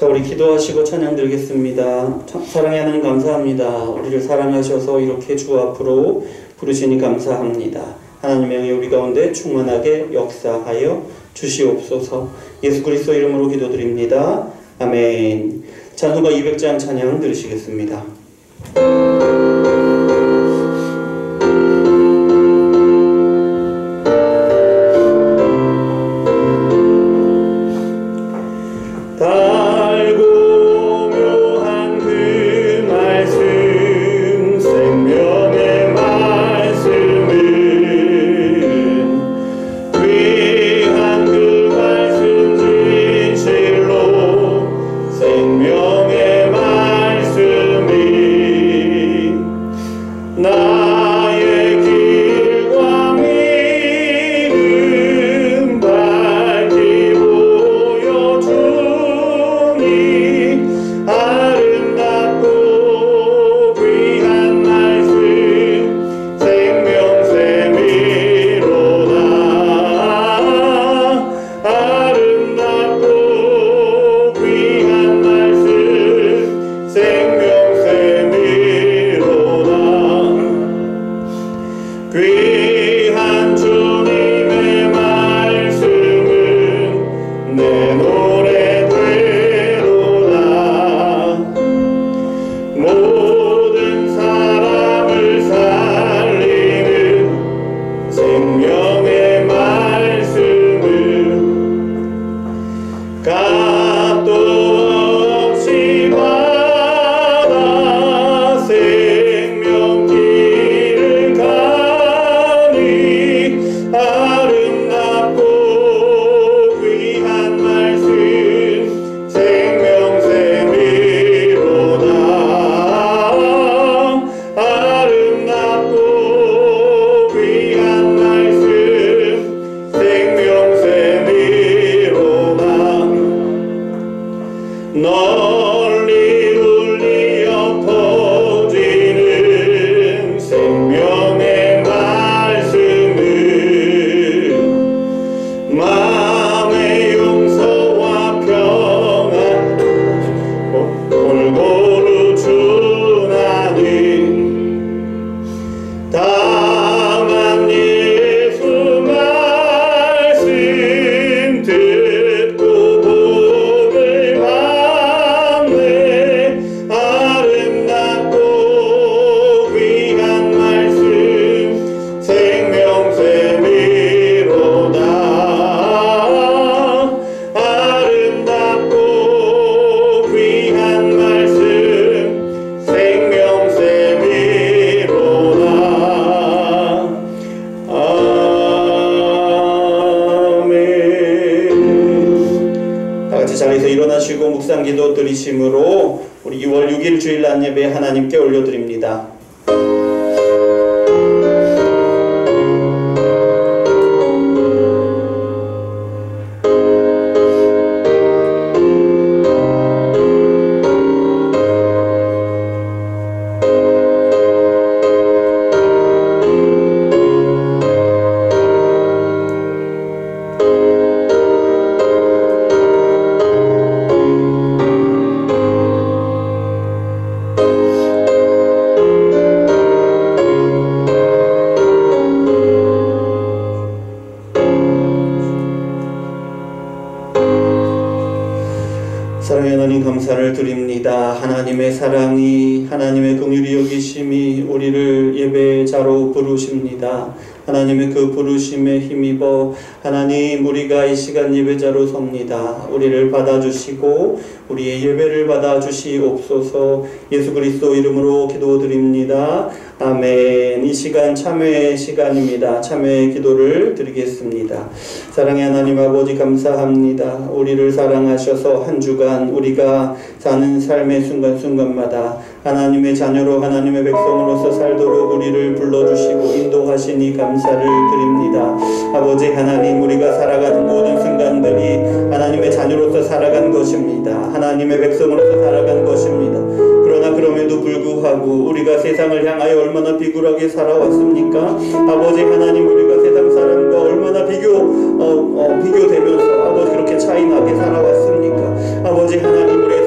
자, 우리 기도하시고 찬양 드리겠습니다. 사랑의 하나님 감사합니다. 우리를 사랑하셔서 이렇게 주 앞으로 부르시니 감사합니다. 하나님의 영이 우리 가운데 충만하게 역사하여 주시옵소서. 예수 그리스도 이름으로 기도드립니다. 아멘. 찬송가 200장 찬양 들으시겠습니다. 묵상기도 드리심으로 우리 2월 6일 주일 낮 예배 하나님께 올려드립니다. 사랑의 하나님 감사를 드립니다. 하나님의 사랑이, 하나님의 긍휼이 여기심이 우리를 예배자로 부르십니다. 하나님의 그 부르심에 힘입어 하나님 우리가 이 시간 예배자로 섭니다. 우리를 받아주시고 우리의 예배를 받아주시옵소서. 예수 그리스도 이름으로 기도드립니다. 아멘. 이 시간 참회의 시간입니다. 참회의 기도를 드리겠습니다. 사랑의 하나님 아버지 감사합니다. 우리를 사랑하셔서 한 주간 우리가 사는 삶의 순간순간마다 하나님의 자녀로 하나님의 백성으로서 살도록 우리를 불러주시고 인도하시니 감사를 드립니다. 아버지 하나님, 우리가 살아가는 모든 순간들이 하나님의 자녀로서 살아간 것입니다. 하나님의 백성으로서 살아간 것입니다. 그러나 그럼에도 불구하고 우리가 세상을 향하여 얼마나 비굴하게 살아왔습니까? 아버지 하나님, 우리가 세상 사람과 얼마나 비교되면서 아버지 그렇게 차이나게 살아왔습니까? 아버지 하나님, 우리의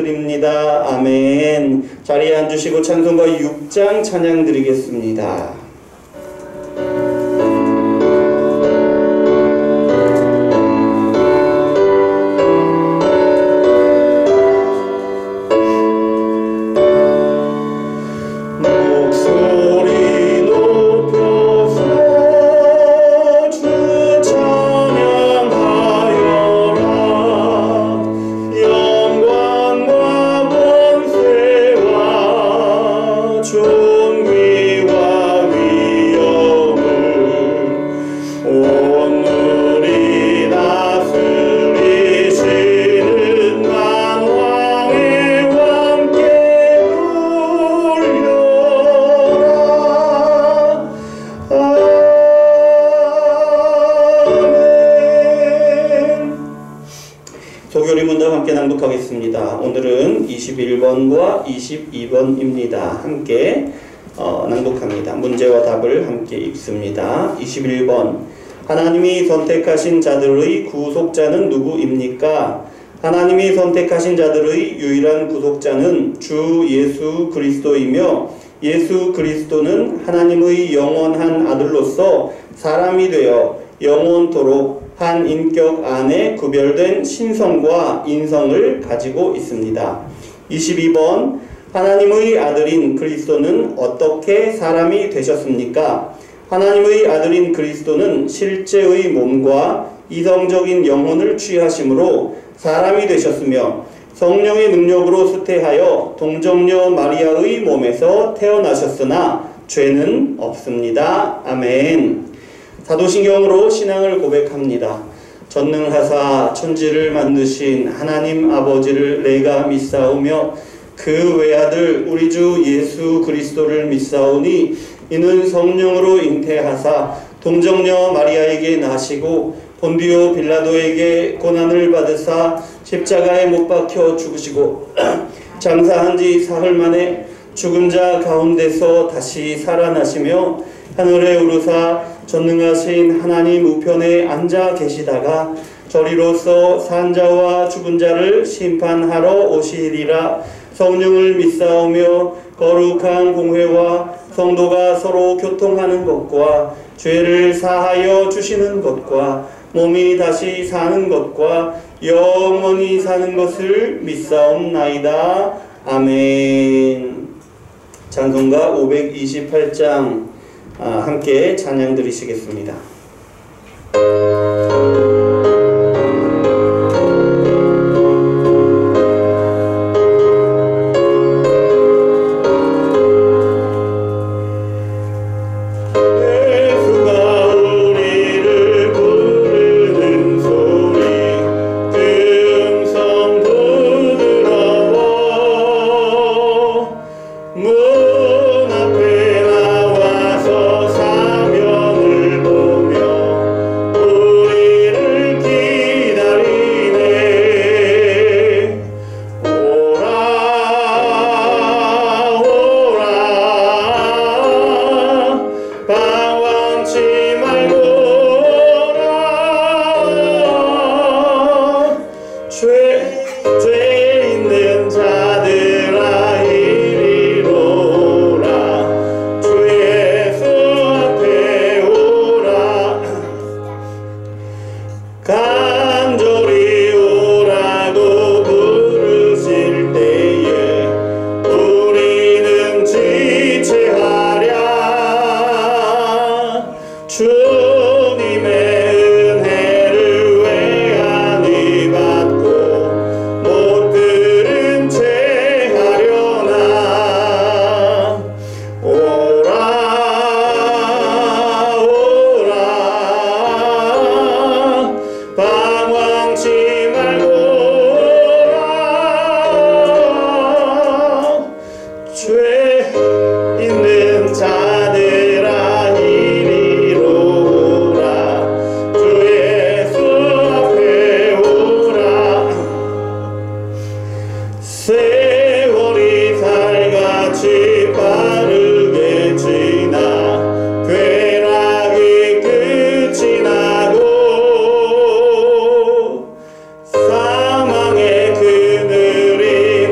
드립니다. 아멘. 자리에 앉으시고 찬송가 6장 찬양 드리겠습니다. 소교리 문답 함께 낭독하겠습니다. 오늘은 21번과 22번입니다. 함께 낭독합니다. 문제와 답을 함께 읽습니다. 21번 하나님이 선택하신 자들의 구속자는 누구입니까? 하나님이 선택하신 자들의 유일한 구속자는 주 예수 그리스도이며 예수 그리스도는 하나님의 영원한 아들로서 사람이 되어 영원토록 한 인격 안에 구별된 신성과 인성을 가지고 있습니다. 22번 하나님의 아들인 그리스도는 어떻게 사람이 되셨습니까? 하나님의 아들인 그리스도는 실제의 몸과 이성적인 영혼을 취하심으로 사람이 되셨으며 성령의 능력으로 수태하여 동정녀 마리아의 몸에서 태어나셨으나 죄는 없습니다. 아멘. 사도신경으로 신앙을 고백합니다. 전능하사 천지를 만드신 하나님 아버지를 내가 믿사오며 그 외아들 우리 주 예수 그리스도를 믿사오니 이는 성령으로 잉태하사 동정녀 마리아에게 나시고 본디오 빌라도에게 고난을 받으사 십자가에 못 박혀 죽으시고 장사한 지 사흘 만에 죽은 자 가운데서 다시 살아나시며 하늘에 오르사 전능하신 하나님 우편에 앉아 계시다가 저리로서 산 자와 죽은 자를 심판하러 오시리라. 성령을 믿사오며 거룩한 공회와 성도가 서로 교통하는 것과 죄를 사하여 주시는 것과 몸이 다시 사는 것과 영원히 사는 것을 믿사옵나이다. 아멘. 찬송가 528장 함께 찬양 드리시겠습니다. 사망의 그늘이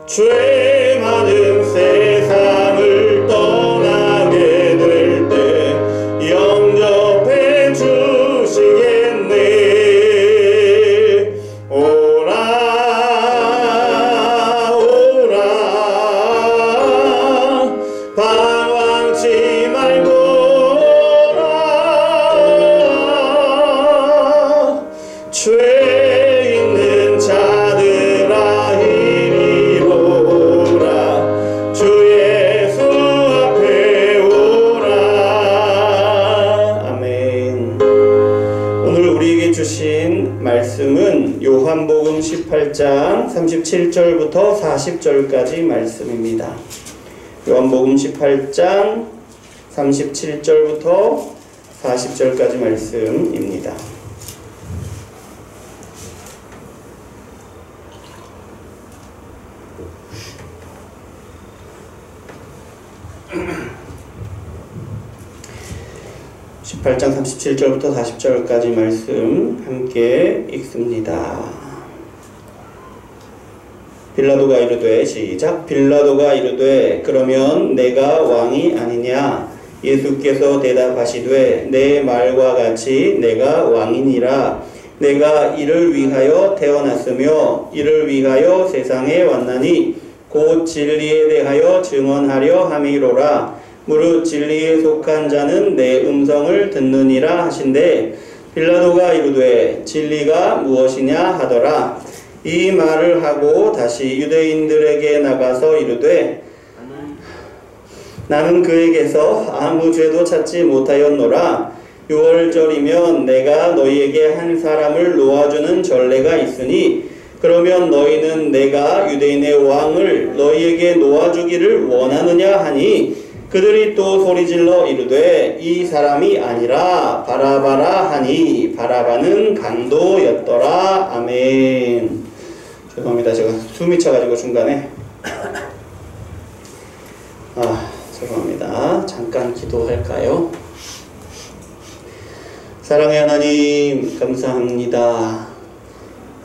죄 많은 세상을 떠나게 될 때 영접해 주시겠네. 오라 오라 방황치 말고 오라. 죄 있는 자들아 이리 오라. 주 예수 앞에 오라. 아멘. 오늘 우리에게 주신 말씀은 요한복음 18장 37절부터 40절까지 말씀입니다. 요한복음 18장 37절부터 40절까지 말씀입니다. (18장 37절부터 40절까지) 말씀 함께 읽습니다. 빌라도가 이르되 시작. 빌라도가 이르되 그러면 내가 왕이 아니냐? 예수께서 대답하시되 내 말과 같이 내가 왕이니라. 내가 이를 위하여 태어났으며 이를 위하여 세상에 왔나니 곧 진리에 대하여 증언하려 함이로라. 무릇 진리에 속한 자는 내 음성을 듣느니라 하신대. 빌라도가 이르되 진리가 무엇이냐 하더라. 이 말을 하고 다시 유대인들에게 나가서 이르되 나는 그에게서 아무 죄도 찾지 못하였노라. 유월절이면 내가 너희에게 한 사람을 놓아주는 전례가 있으니 그러면 너희는 내가 유대인의 왕을 너희에게 놓아주기를 원하느냐 하니 그들이 또 소리질러 이르되 이 사람이 아니라 바라바라 하니 바라바는 강도였더라. 아멘. 죄송합니다. 제가 숨이 차가지고 중간에 죄송합니다. 잠깐 기도할까요? 사랑의 하나님 감사합니다.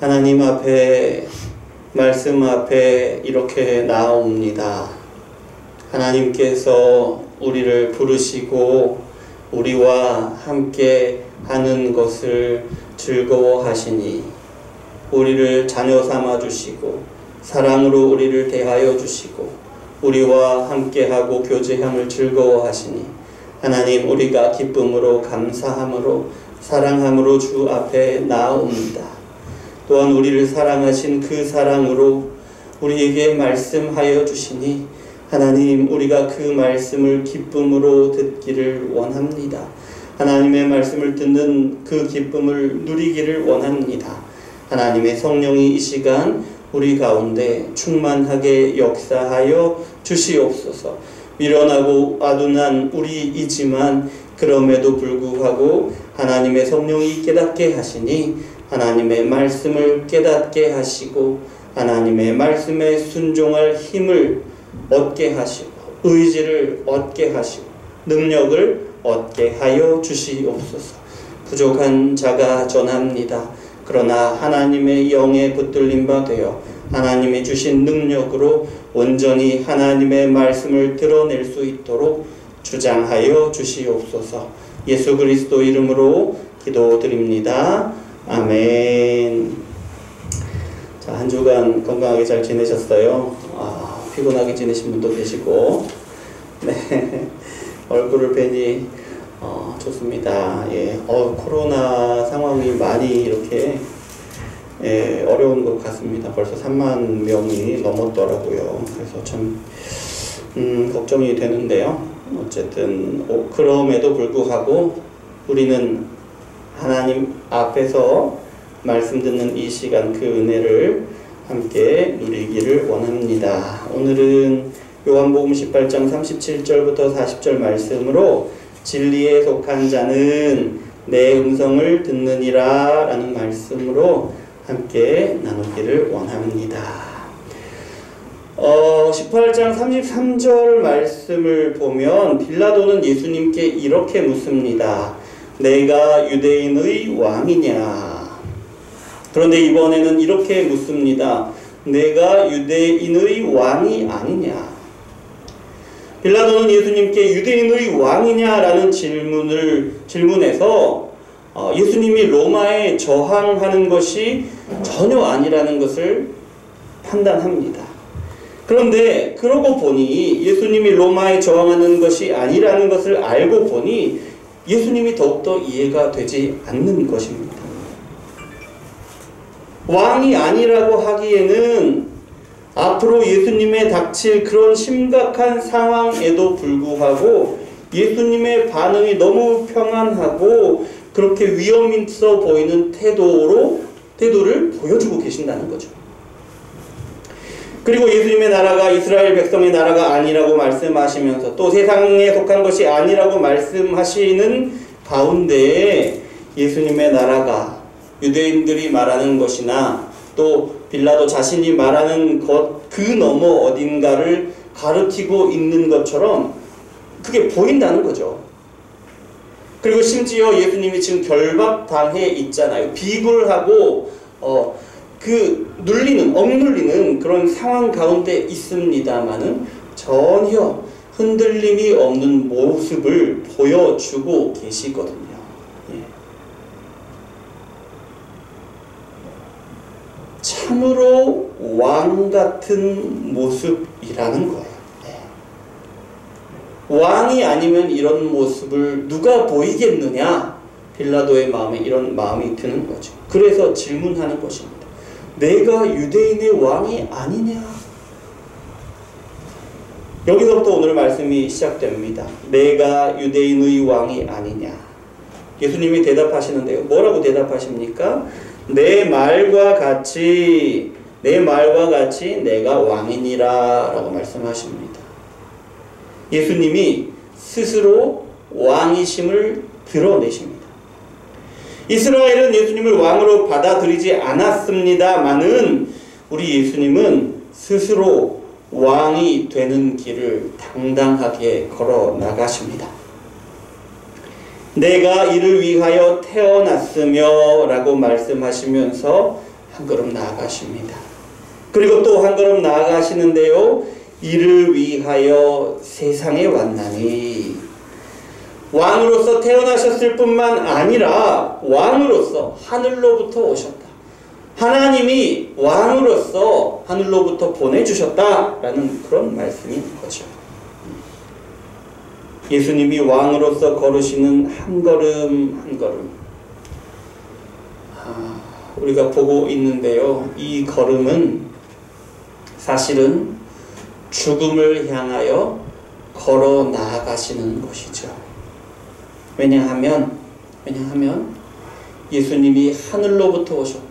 하나님 앞에 말씀 앞에 이렇게 나옵니다. 하나님께서 우리를 부르시고 우리와 함께 하는 것을 즐거워하시니 우리를 자녀 삼아 주시고 사랑으로 우리를 대하여 주시고 우리와 함께하고 교제함을 즐거워하시니 하나님 우리가 기쁨으로 감사함으로 사랑함으로 주 앞에 나옵니다. 또한 우리를 사랑하신 그 사랑으로 우리에게 말씀하여 주시니 하나님 우리가 그 말씀을 기쁨으로 듣기를 원합니다. 하나님의 말씀을 듣는 그 기쁨을 누리기를 원합니다. 하나님의 성령이 이 시간 우리 가운데 충만하게 역사하여 주시옵소서. 미련하고 아둔한 우리이지만 그럼에도 불구하고 하나님의 성령이 깨닫게 하시니 하나님의 말씀을 깨닫게 하시고 하나님의 말씀에 순종할 힘을 얻게 하시고 의지를 얻게 하시고 능력을 얻게 하여 주시옵소서. 부족한 자가 전합니다. 그러나 하나님의 영에 붙들린 바 되어 하나님이 주신 능력으로 온전히 하나님의 말씀을 드러낼 수 있도록 주장하여 주시옵소서. 예수 그리스도 이름으로 기도드립니다. 아멘. 자, 한 주간 건강하게 잘 지내셨어요? 피곤하게 지내신 분도 계시고, 네, 얼굴을 뵈니 좋습니다. 예, 코로나 상황이 많이 이렇게 어려운 것 같습니다. 벌써 3만 명이 넘었더라고요. 그래서 참 걱정이 되는데요. 어쨌든 그럼에도 불구하고 우리는 하나님 앞에서 말씀 듣는 이 시간 그 은혜를 함께 누리기를 원합니다. 오늘은 요한복음 18장 37절부터 40절 말씀으로 진리에 속한 자는 내 음성을 듣느니라 라는 말씀으로 함께 나누기를 원합니다. 18장 33절 말씀을 보면 빌라도는 예수님께 이렇게 묻습니다. 내가 유대인의 왕이냐? 그런데 이번에는 이렇게 묻습니다. 내가 유대인의 왕이 아니냐. 빌라도는 예수님께 유대인의 왕이냐라는 질문에서 예수님이 로마에 저항하는 것이 전혀 아니라는 것을 판단합니다. 그런데 그러고 보니 예수님이 로마에 저항하는 것이 아니라는 것을 알고 보니 예수님이 더욱더 이해가 되지 않는 것입니다. 왕이 아니라고 하기에는 앞으로 예수님에 닥칠 그런 심각한 상황에도 불구하고 예수님의 반응이 너무 평안하고 그렇게 위험 있어 보이는 태도를 보여주고 계신다는 거죠. 그리고 예수님의 나라가 이스라엘 백성의 나라가 아니라고 말씀하시면서 또 세상에 속한 것이 아니라고 말씀하시는 가운데에 예수님의 나라가 유대인들이 말하는 것이나 또 빌라도 자신이 말하는 것 그 너머 어딘가를 가르치고 있는 것처럼 그게 보인다는 거죠. 그리고 심지어 예수님이 지금 결박당해 있잖아요. 비굴하고 억눌리는 그런 상황 가운데 있습니다만은 전혀 흔들림이 없는 모습을 보여주고 계시거든요. 참으로 왕 같은 모습이라는 거예요. 왕이 아니면 이런 모습을 누가 보이겠느냐? 빌라도의 마음에 이런 마음이 드는 거죠. 그래서 질문하는 것입니다. 내가 유대인의 왕이 아니냐? 여기서부터 오늘 말씀이 시작됩니다. 내가 유대인의 왕이 아니냐? 예수님이 대답하시는데요. 뭐라고 대답하십니까? 내 말과 같이 내가 왕이니라 라고 말씀하십니다. 예수님이 스스로 왕이심을 드러내십니다. 이스라엘은 예수님을 왕으로 받아들이지 않았습니다마는 우리 예수님은 스스로 왕이 되는 길을 당당하게 걸어 나가십니다. 내가 이를 위하여 태어났으며 라고 말씀하시면서 한 걸음 나아가십니다. 그리고 또 한 걸음 나아가시는데요. 이를 위하여 세상에 왔나니 왕으로서 태어나셨을 뿐만 아니라 왕으로서 하늘로부터 오셨다. 하나님이 왕으로서 하늘로부터 보내주셨다라는 그런 말씀인 거죠. 예수님이 왕으로서 걸으시는 한 걸음 한 걸음 우리가 보고 있는데요. 이 걸음은 사실은 죽음을 향하여 걸어 나아가시는 것이죠. 왜냐하면 예수님이 하늘로부터 오셨다.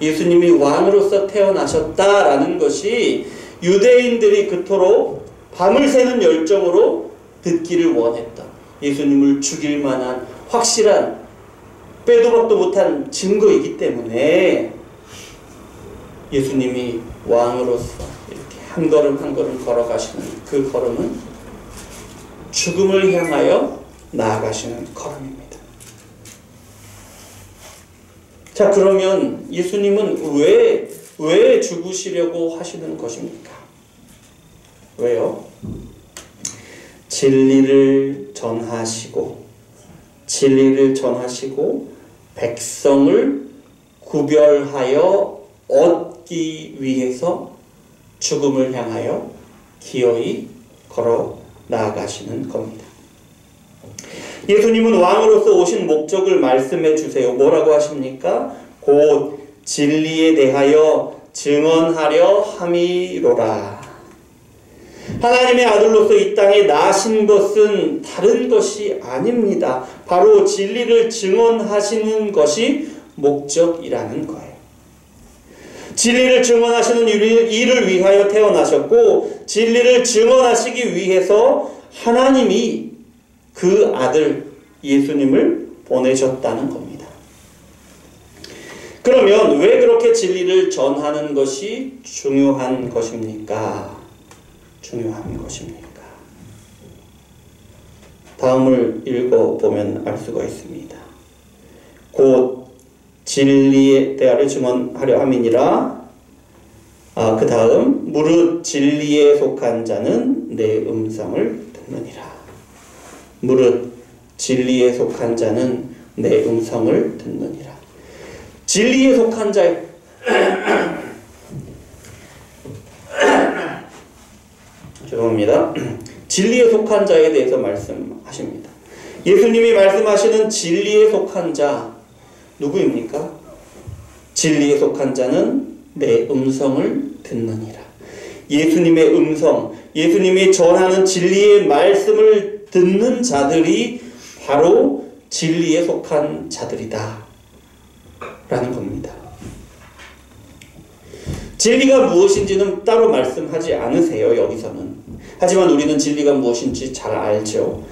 예수님이 왕으로서 태어나셨다라는 것이 유대인들이 그토록 밤을 새는 열정으로 듣기를 원했던 예수님을 죽일 만한 확실한 빼도 박도 못한 증거이기 때문에 예수님이 왕으로서 이렇게 한 걸음 한 걸음 걸어가시는 그 걸음은 죽음을 향하여 나아가시는 걸음입니다. 자, 그러면 예수님은 왜 죽으시려고 하시는 것입니까? 왜요? 진리를 전하시고 백성을 구별하여 얻기 위해서 죽음을 향하여 기어이 걸어 나아가시는 겁니다. 예수님은 왕으로서 오신 목적을 말씀해 주세요. 뭐라고 하십니까? 곧 진리에 대하여 증언하려 함이로라. 하나님의 아들로서 이 땅에 나신 것은 다른 것이 아닙니다. 바로 진리를 증언하시는 것이 목적이라는 거예요. 진리를 증언하시는 일을 위하여 태어나셨고 진리를 증언하시기 위해서 하나님이 그 아들 예수님을 보내셨다는 겁니다. 그러면 왜 그렇게 진리를 전하는 것이 중요한 것입니까? 다음을 읽어보면 알 수가 있습니다. 곧 진리에 대하여 증언하려 함이니라. 그 다음 무릇 진리에 속한 자는 내 음성을 듣느니라. 무릇 진리에 속한 자는 내 음성을 듣느니라. 진리에 속한 자 죄송합니다. 진리에 속한 자에 대해서 말씀하십니다. 예수님이 말씀하시는 진리에 속한 자 누구입니까? 진리에 속한 자는 내 음성을 듣느니라. 예수님의 음성, 예수님이 전하는 진리의 말씀을 듣는 자들이 바로 진리에 속한 자들이다 라는 겁니다. 진리가 무엇인지는 따로 말씀하지 않으세요, 여기서는. 하지만 우리는 진리가 무엇인지 잘 알죠.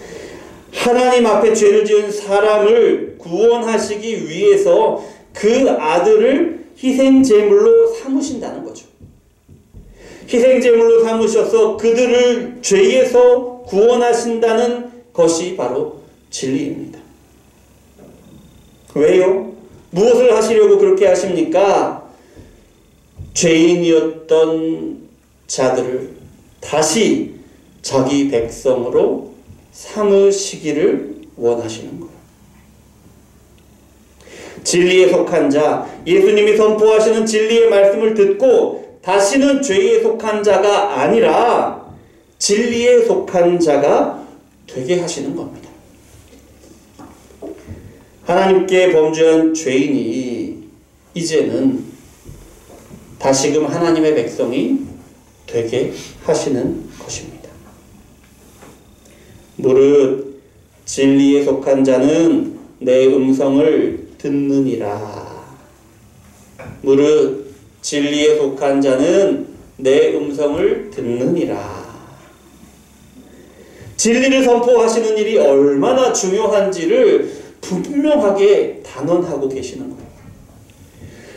하나님 앞에 죄를 지은 사람을 구원하시기 위해서 그 아들을 희생제물로 삼으신다는 거죠. 희생제물로 삼으셔서 그들을 죄에서 구원하신다는 것이 바로 진리입니다. 왜요? 무엇을 하시려고 그렇게 하십니까? 죄인이었던 자들을 다시 자기 백성으로 삼으시기를 원하시는 거예요. 진리에 속한 자, 예수님이 선포하시는 진리의 말씀을 듣고 다시는 죄에 속한 자가 아니라 진리에 속한 자가 되게 하시는 겁니다. 하나님께 범죄한 죄인이 이제는 다시금 하나님의 백성이 되게 하시는 것입니다. 무릇 진리에 속한 자는 내 음성을 듣느니라. 무릇 진리에 속한 자는 내 음성을 듣느니라. 진리를 선포하시는 일이 얼마나 중요한지를 분명하게 단언하고 계시는 거예요.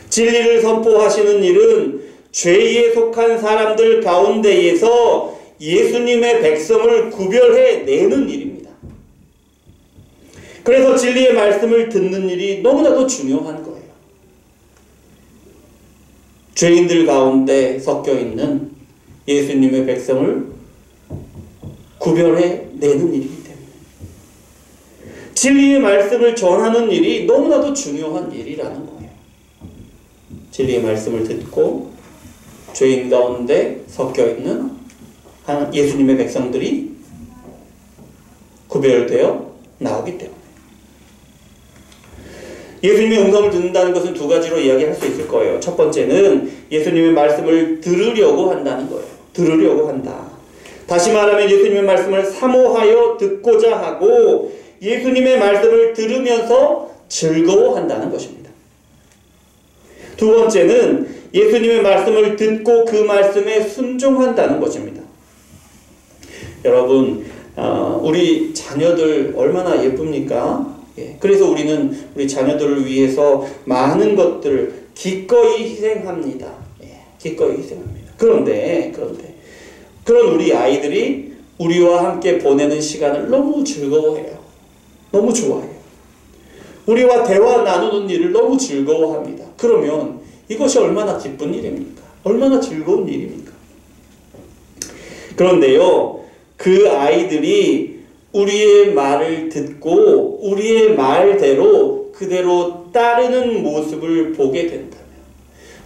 진리를 선포하시는 일은 죄에 속한 사람들 가운데에서 예수님의 백성을 구별해 내는 일입니다. 그래서 진리의 말씀을 듣는 일이 너무나도 중요한 거예요. 죄인들 가운데 섞여 있는 예수님의 백성을 구별해 내는 일이기 때문에 진리의 말씀을 전하는 일이 너무나도 중요한 일이라는 거예요. 진리의 말씀을 듣고 죄인 가운데 섞여 있는 예수님의 백성들이 구별되어 나오기 때문에 예수님의 음성을 듣는다는 것은 두 가지로 이야기할 수 있을 거예요. 첫 번째는 예수님의 말씀을 들으려고 한다는 거예요. 들으려고 한다. 다시 말하면 예수님의 말씀을 사모하여 듣고자 하고 예수님의 말씀을 들으면서 즐거워한다는 것입니다. 두 번째는 예수님의 말씀을 듣고 그 말씀에 순종한다는 것입니다. 여러분, 우리 자녀들 얼마나 예쁩니까? 그래서 우리는 우리 자녀들을 위해서 많은 것들을 기꺼이 희생합니다. 기꺼이 희생합니다. 그런데 그런 우리 아이들이 우리와 함께 보내는 시간을 너무 즐거워해요. 너무 좋아해요. 우리와 대화 나누는 일을 너무 즐거워합니다. 그러면 이것이 얼마나 기쁜 일입니까? 얼마나 즐거운 일입니까? 그런데요, 그 아이들이 우리의 말을 듣고 우리의 말대로 그대로 따르는 모습을 보게 된다면,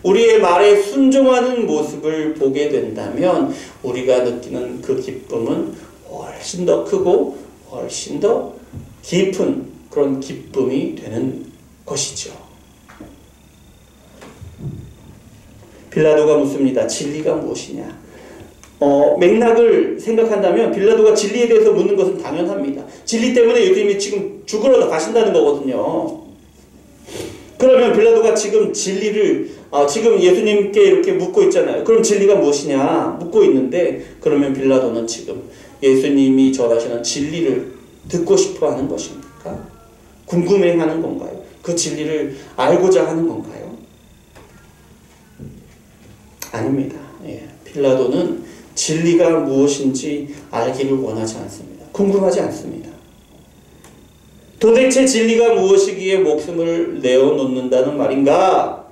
우리의 말에 순종하는 모습을 보게 된다면 우리가 느끼는 그 기쁨은 훨씬 더 크고 훨씬 더 깊은 그런 기쁨이 되는 것이죠. 빌라도가 묻습니다. 진리가 무엇이냐? 맥락을 생각한다면 빌라도가 진리에 대해서 묻는 것은 당연합니다. 진리 때문에 예수님이 지금 죽으러 가신다는 거거든요. 그러면 빌라도가 지금 진리를 지금 예수님께 이렇게 묻고 있잖아요. 그럼 진리가 무엇이냐 묻고 있는데, 그러면 빌라도는 지금 예수님이 전하시는 진리를 듣고 싶어 하는 것입니까? 궁금해하는 건가요? 그 진리를 알고자 하는 건가요? 아닙니다. 빌라도는 진리가 무엇인지 알기를 원하지 않습니다. 궁금하지 않습니다. 도대체 진리가 무엇이기에 목숨을 내어놓는다는 말인가?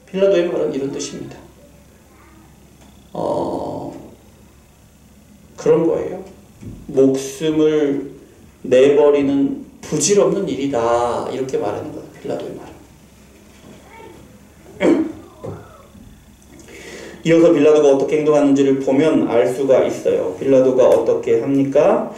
빌라도의 말은 이런 뜻입니다. 그런 거예요. 목숨을 내버리는 부질없는 일이다. 이렇게 말하는 거예요. 빌라도의 말은. 이어서 빌라도가 어떻게 행동하는지를 보면 알 수가 있어요. 빌라도가 어떻게 합니까?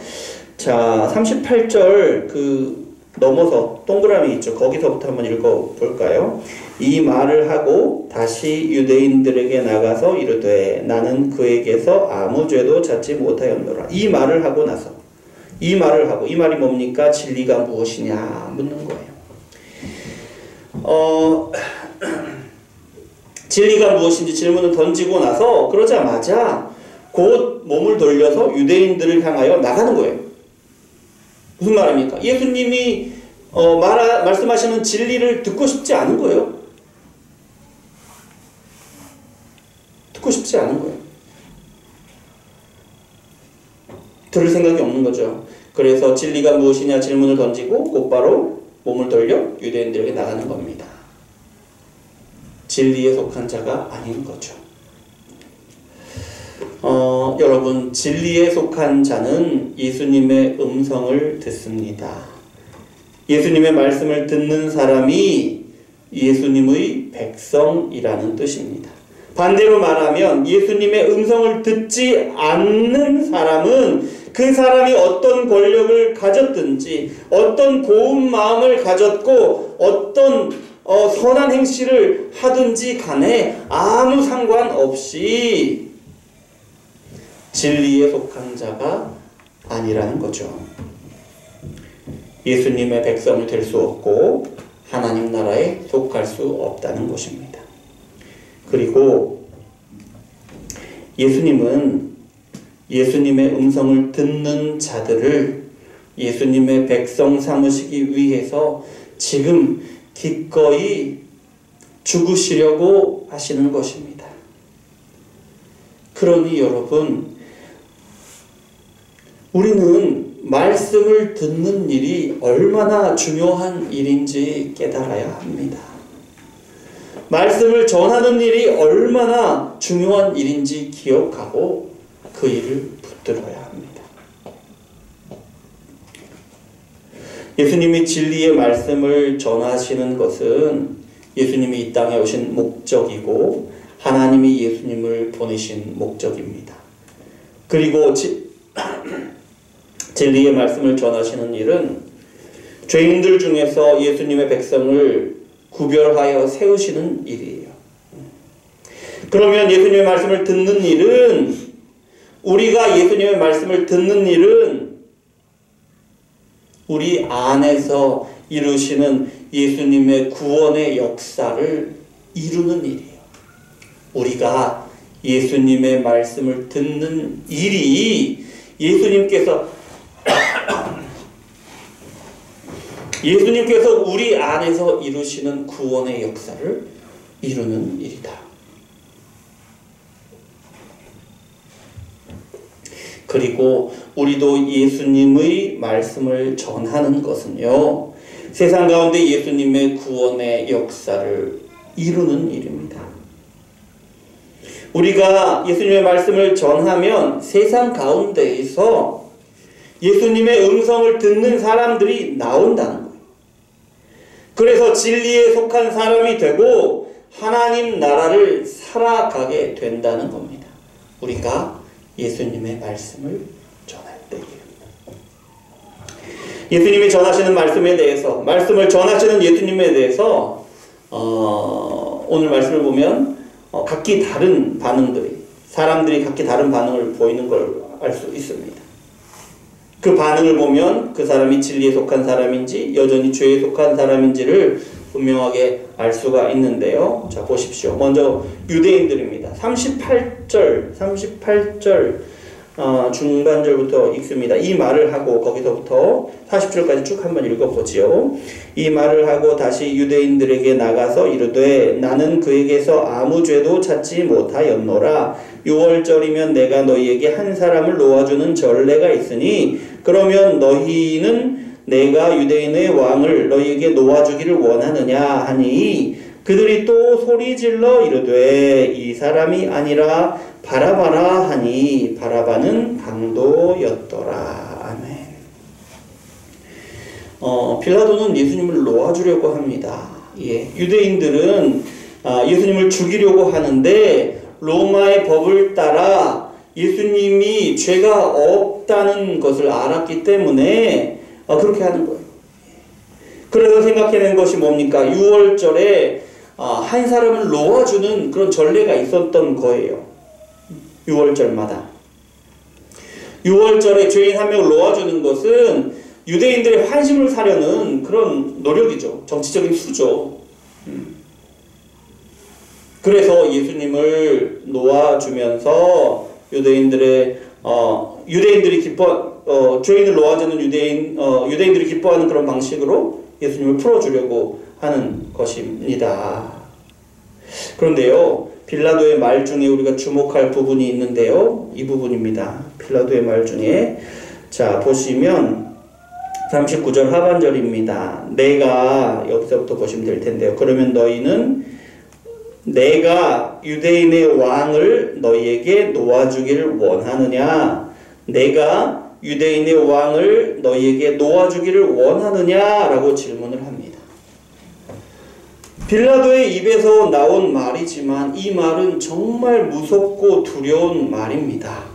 자, 38절 넘어서 동그라미 있죠. 거기서부터 한번 읽어볼까요? 이 말을 하고 다시 유대인들에게 나가서 이르되 나는 그에게서 아무 죄도 찾지 못하였노라. 이 말을 하고 나서 이 말이 뭡니까? 진리가 무엇이냐 묻는 거예요. 진리가 무엇인지 질문을 던지고 나서 그러자마자 곧 몸을 돌려서 유대인들을 향하여 나가는 거예요. 무슨 말입니까? 예수님이 말씀하시는 진리를 듣고 싶지 않은 거예요. 듣고 싶지 않은 거예요. 들을 생각이 없는 거죠. 그래서 진리가 무엇이냐 질문을 던지고 곧바로 몸을 돌려 유대인들에게 나가는 겁니다. 진리에 속한 자가 아닌 거죠. 여러분, 진리에 속한 자는 예수님의 음성을 듣습니다. 예수님의 말씀을 듣는 사람이 예수님의 백성이라는 뜻입니다. 반대로 말하면 예수님의 음성을 듣지 않는 사람은 그 사람이 어떤 권력을 가졌든지 어떤 고운 마음을 가졌고 어떤 선한 행실을 하든지 간에 아무 상관없이 진리에 속한 자가 아니라는 거죠. 예수님의 백성이 될 수 없고 하나님 나라에 속할 수 없다는 것입니다. 그리고 예수님은 예수님의 음성을 듣는 자들을 예수님의 백성 삼으시기 위해서 지금 기꺼이 죽으시려고 하시는 것입니다. 그러니 여러분, 우리는 말씀을 듣는 일이 얼마나 중요한 일인지 깨달아야 합니다. 말씀을 전하는 일이 얼마나 중요한 일인지 기억하고 그 일을 붙들어야 합니다. 예수님이 진리의 말씀을 전하시는 것은 예수님이 이 땅에 오신 목적이고 하나님이 예수님을 보내신 목적입니다. 그리고 진리의 말씀을 전하시는 일은 죄인들 중에서 예수님의 백성을 구별하여 세우시는 일이에요. 그러면 예수님의 말씀을 듣는 일은, 우리가 예수님의 말씀을 듣는 일은 우리 안에서 이루시는 예수님의 구원의 역사를 이루는 일이에요. 우리가 예수님의 말씀을 듣는 일이 예수님께서 우리 안에서 이루시는 구원의 역사를 이루는 일이다. 그리고 우리도 예수님의 말씀을 전하는 것은요, 세상 가운데 예수님의 구원의 역사를 이루는 일입니다. 우리가 예수님의 말씀을 전하면 세상 가운데에서 예수님의 음성을 듣는 사람들이 나온다는 거예요. 그래서 진리에 속한 사람이 되고 하나님 나라를 살아가게 된다는 겁니다. 우리가 예수님의 말씀을 전할 때에. 예수님이 전하시는 말씀에 대해서, 말씀을 전하시는 예수님에 대해서 오늘 말씀을 보면 각기 다른 사람들이 각기 다른 반응을 보이는 걸 알 수 있습니다. 그 반응을 보면 그 사람이 진리에 속한 사람인지 여전히 죄에 속한 사람인지를 분명하게 알 수가 있는데요. 자, 보십시오. 먼저 유대인들입니다. 38절 중간절부터 읽습니다. 이 말을 하고, 거기서부터 40절까지 쭉 한번 읽어보지요. 이 말을 하고 다시 유대인들에게 나가서 이르되 나는 그에게서 아무 죄도 찾지 못하였노라. 6월절이면 내가 너희에게 한 사람을 놓아주는 전례가 있으니 그러면 너희는 내가 유대인의 왕을 너희에게 놓아주기를 원하느냐 하니 그들이 또 소리질러 이르되 이 사람이 아니라 바라바라 하니 바라바는 강도였더라. 아멘. 빌라도는 예수님을 놓아주려고 합니다. 예, 유대인들은 예수님을 죽이려고 하는데 로마의 법을 따라 예수님이 죄가 없다는 것을 알았기 때문에 그렇게 하는 거예요. 그래서 생각해낸 것이 뭡니까? 6월절에 한 사람을 놓아주는 그런 전례가 있었던 거예요. 6월절마다. 6월절에 죄인 한 명을 놓아주는 것은 유대인들의 환심을 사려는 그런 노력이죠. 정치적인 수죠. 그래서 예수님을 놓아주면서 유대인들이 죄인을 놓아주는 유대인들이 기뻐하는 그런 방식으로 예수님을 풀어주려고 하는 것입니다. 그런데요, 빌라도의 말 중에 우리가 주목할 부분이 있는데요, 이 부분입니다. 빌라도의 말 중에 자 보시면 39절 하반절입니다. 내가 여기서부터 보시면 될 텐데요. 그러면 너희는 내가 유대인의 왕을 너희에게 놓아주기를 원하느냐? 내가 유대인의 왕을 너희에게 놓아주기를 원하느냐? 라고 질문을 합니다. 빌라도의 입에서 나온 말이지만 이 말은 정말 무섭고 두려운 말입니다.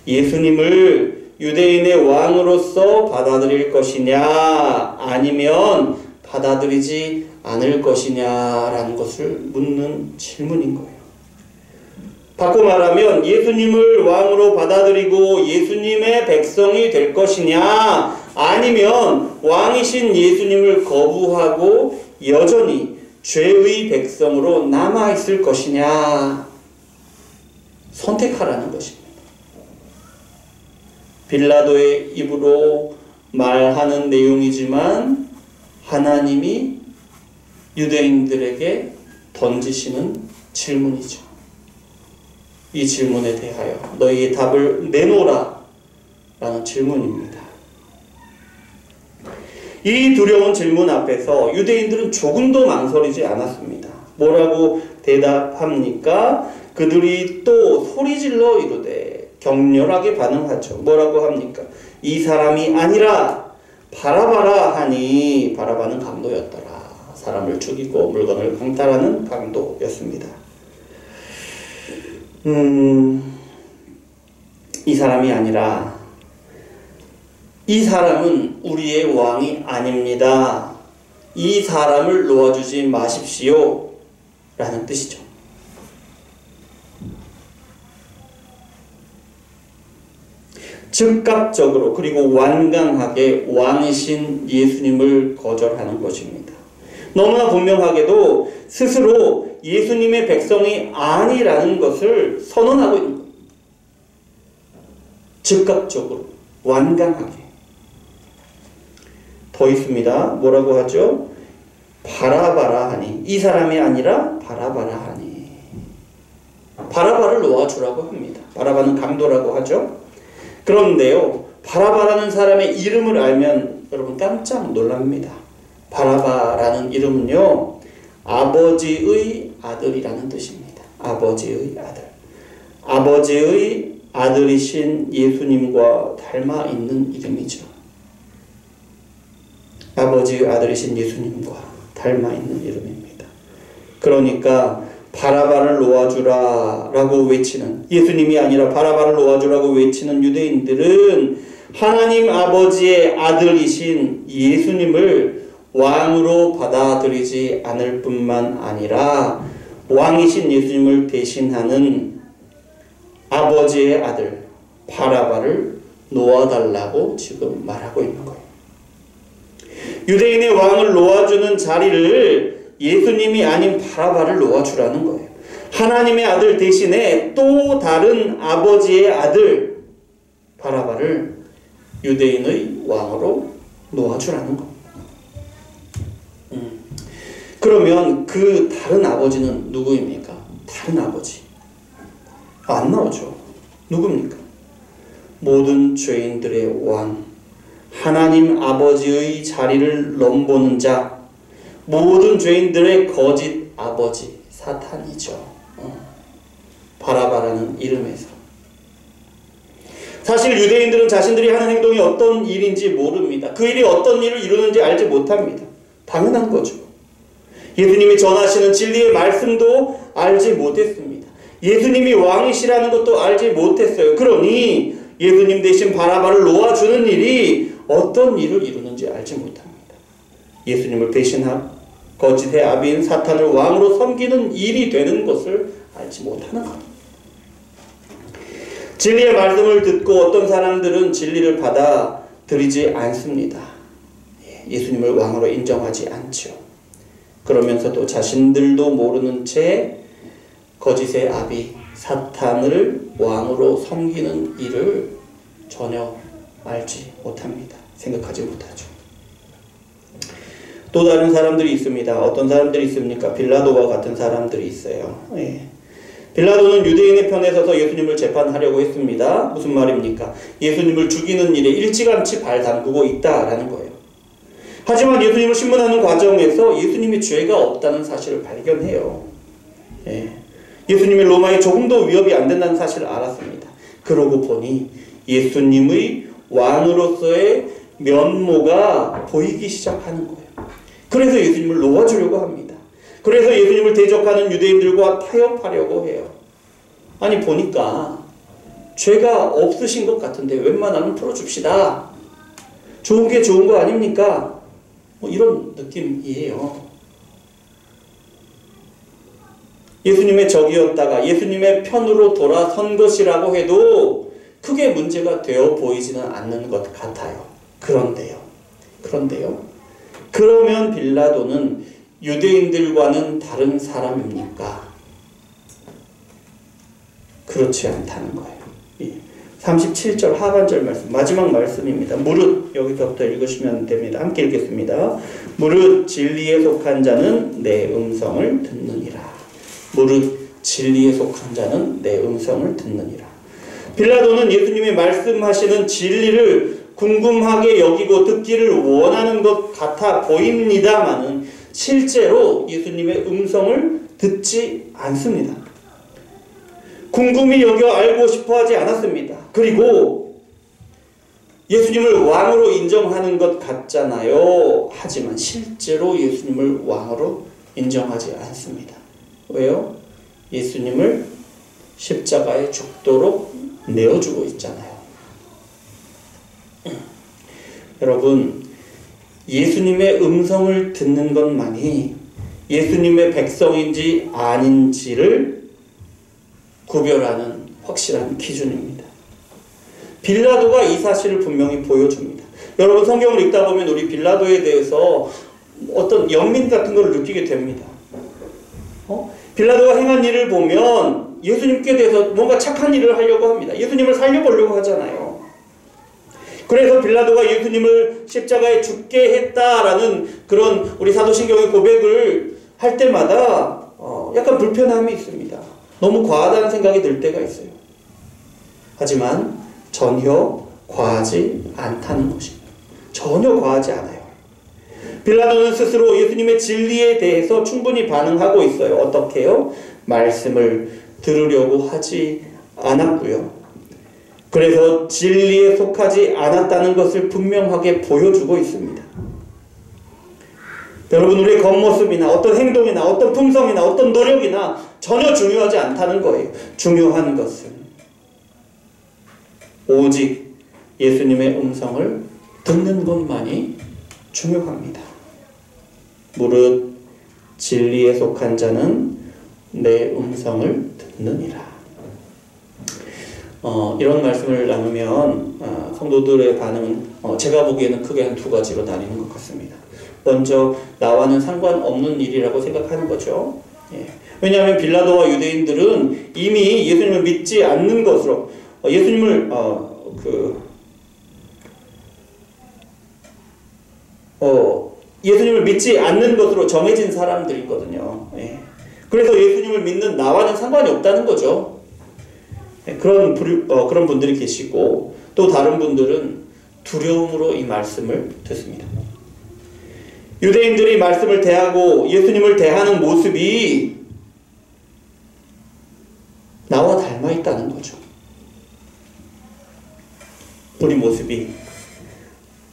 예수님을 유대인의 왕으로서 받아들일 것이냐 아니면 받아들이지 않을 것이냐라는 것을 묻는 질문인 거예요. 바꿔 말하면 예수님을 왕으로 받아들이고 예수님의 백성이 될 것이냐 아니면 왕이신 예수님을 거부하고 여전히 죄의 백성으로 남아있을 것이냐 선택하라는 것입니다. 빌라도의 입으로 말하는 내용이지만 하나님이 유대인들에게 던지시는 질문이죠. 이 질문에 대하여 너희의 답을 내놓으라 라는 질문입니다. 이 두려운 질문 앞에서 유대인들은 조금도 망설이지 않았습니다. 뭐라고 대답합니까? 그들이 또 소리질러 이르되 격렬하게 반응하죠. 뭐라고 합니까? 이 사람이 아니라 바라바라 하니 바라바는 강도였더라. 사람을 죽이고 물건을 강탈하는 강도였습니다. 이 사람이 아니라 이 사람은 우리의 왕이 아닙니다. 이 사람을 놓아주지 마십시오 라는 뜻이죠. 즉각적으로 그리고 완강하게 왕이신 예수님을 거절하는 것입니다. 너무나 분명하게도 스스로 예수님의 백성이 아니라는 것을 선언하고 있는 거예요. 즉각적으로 완강하게. 더 있습니다. 뭐라고 하죠? 바라바라 하니 이 사람이 아니라 바라바라 하니 바라바를 놓아주라고 합니다. 바라바는 강도라고 하죠. 그런데요, 바라바라는 사람의 이름을 알면 여러분 깜짝 놀랍니다. 바라바라는 이름은요, 아버지의 아들이라는 뜻입니다. 아버지의 아들. 아버지의 아들이신 예수님과 닮아 있는 이름이죠. 아버지의 아들이신 예수님과 닮아 있는 이름입니다. 그러니까 바라바를 놓아주라 라고 외치는, 예수님이 아니라 바라바를 놓아주라고 외치는 유대인들은 하나님 아버지의 아들이신 예수님을 왕으로 받아들이지 않을 뿐만 아니라 왕이신 예수님을 대신하는 아버지의 아들 바라바를 놓아달라고 지금 말하고 있는 거예요. 유대인의 왕을 놓아주는 자리를 예수님이 아닌 바라바를 놓아주라는 거예요. 하나님의 아들 대신에 또 다른 아버지의 아들 바라바를 유대인의 왕으로 놓아주라는 겁니다. 그러면 그 다른 아버지는 누구입니까? 다른 아버지. 안 나오죠. 누굽니까? 모든 죄인들의 왕, 하나님 아버지의 자리를 넘보는 자, 모든 죄인들의 거짓 아버지 사탄이죠. 바라바라는 이름에서. 사실 유대인들은 자신들이 하는 행동이 어떤 일인지 모릅니다. 그 일이 어떤 일을 이루는지 알지 못합니다. 당연한 거죠. 예수님이 전하시는 진리의 말씀도 알지 못했습니다. 예수님이 왕이시라는 것도 알지 못했어요. 그러니 예수님 대신 바라바를 놓아주는 일이 어떤 일을 이루는지 알지 못합니다. 예수님을 배신한 거짓의 아비인 사탄을 왕으로 섬기는 일이 되는 것을 알지 못하는 겁니다. 진리의 말씀을 듣고 어떤 사람들은 진리를 받아들이지 않습니다. 예수님을 왕으로 인정하지 않죠. 그러면서도 자신들도 모르는 채 거짓의 아비 사탄을 왕으로 섬기는 일을 전혀 알지 못합니다. 생각하지 못하죠. 또 다른 사람들이 있습니다. 어떤 사람들이 있습니까? 빌라도와 같은 사람들이 있어요. 빌라도는 유대인의 편에 서서 예수님을 재판하려고 했습니다. 무슨 말입니까? 예수님을 죽이는 일에 일찌감치 발 담그고 있다라는 거예요. 하지만 예수님을 신문하는 과정에서 예수님이 죄가 없다는 사실을 발견해요. 예수님이 로마에 조금도 위협이 안 된다는 사실을 알았습니다. 그러고 보니 예수님의 왕으로서의 면모가 보이기 시작하는 거예요. 그래서 예수님을 놓아주려고 합니다. 그래서 예수님을 대적하는 유대인들과 타협하려고 해요. 아니 보니까 죄가 없으신 것 같은데 웬만하면 풀어줍시다. 좋은 게 좋은 거 아닙니까? 이런 느낌이에요. 예수님의 적이었다가 예수님의 편으로 돌아선 것이라고 해도 크게 문제가 되어 보이지는 않는 것 같아요. 그런데요. 그러면 빌라도는 유대인들과는 다른 사람입니까? 그렇지 않다는 거예요. 37절 하반절 말씀, 마지막 말씀입니다. 무릇, 여기서부터 읽으시면 됩니다. 함께 읽겠습니다. 무릇 진리에 속한 자는 내 음성을 듣느니라. 무릇 진리에 속한 자는 내 음성을 듣느니라. 빌라도는 예수님이 말씀하시는 진리를 궁금하게 여기고 듣기를 원하는 것 같아 보입니다마는 실제로 예수님의 음성을 듣지 않습니다. 궁금히 여겨 알고 싶어 하지 않았습니다. 그리고 예수님을 왕으로 인정하는 것 같잖아요. 하지만 실제로 예수님을 왕으로 인정하지 않습니다. 왜요? 예수님을 십자가에 죽도록 내어주고 있잖아요. 여러분, 예수님의 음성을 듣는 것만이 예수님의 백성인지 아닌지를 구별하는 확실한 기준입니다. 빌라도가 이 사실을 분명히 보여줍니다. 여러분, 성경을 읽다 보면 우리 빌라도에 대해서 어떤 연민 같은 걸 느끼게 됩니다. 빌라도가 행한 일을 보면 예수님께 대해서 뭔가 착한 일을 하려고 합니다. 예수님을 살려보려고 하잖아요. 그래서 빌라도가 예수님을 십자가에 죽게 했다라는 그런 우리 사도신경의 고백을 할 때마다 약간 불편함이 있습니다. 너무 과하다는 생각이 들 때가 있어요. 하지만 전혀 과하지 않다는 것입니다. 전혀 과하지 않아요. 빌라도는 스스로 예수님의 진리에 대해서 충분히 반응하고 있어요. 어떻게 해요? 말씀을 들으려고 하지 않았고요. 그래서 진리에 속하지 않았다는 것을 분명하게 보여주고 있습니다. 여러분, 우리의 겉모습이나 어떤 행동이나 어떤 품성이나 어떤 노력이나 전혀 중요하지 않다는 거예요. 중요한 것은 오직 예수님의 음성을 듣는 것만이 중요합니다. 무릇 진리에 속한 자는 내 음성을 듣느니라. 이런 말씀을 나누면 성도들의 반응은 제가 보기에는 크게 한 두 가지로 나뉘는 것 같습니다. 먼저 나와는 상관없는 일이라고 생각하는 거죠. 왜냐하면 빌라도와 유대인들은 이미 예수님을 믿지 않는 것으로 예수님을 예수님을 믿지 않는 것으로 정해진 사람들이거든요. 그래서 예수님을 믿는 나와는 상관이 없다는 거죠. 그런 분들이 계시고, 또 다른 분들은 두려움으로 이 말씀을 듣습니다. 유대인들이 말씀을 대하고 예수님을 대하는 모습이 나와 닮아 있다는 거죠. 우리 모습이.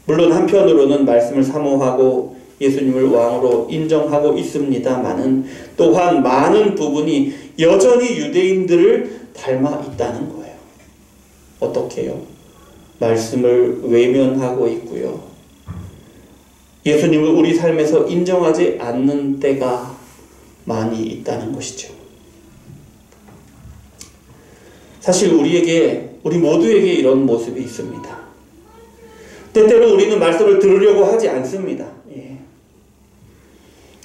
물론 한편으로는 말씀을 사모하고 예수님을 왕으로 인정하고 있습니다만은 또한 많은 부분이 여전히 유대인들을 닮아 있다는 거예요. 어떻게요? 말씀을 외면하고 있고요. 예수님을 우리 삶에서 인정하지 않는 때가 많이 있다는 것이죠. 사실 우리 모두에게 이런 모습이 있습니다. 때때로 우리는 말씀을 들으려고 하지 않습니다.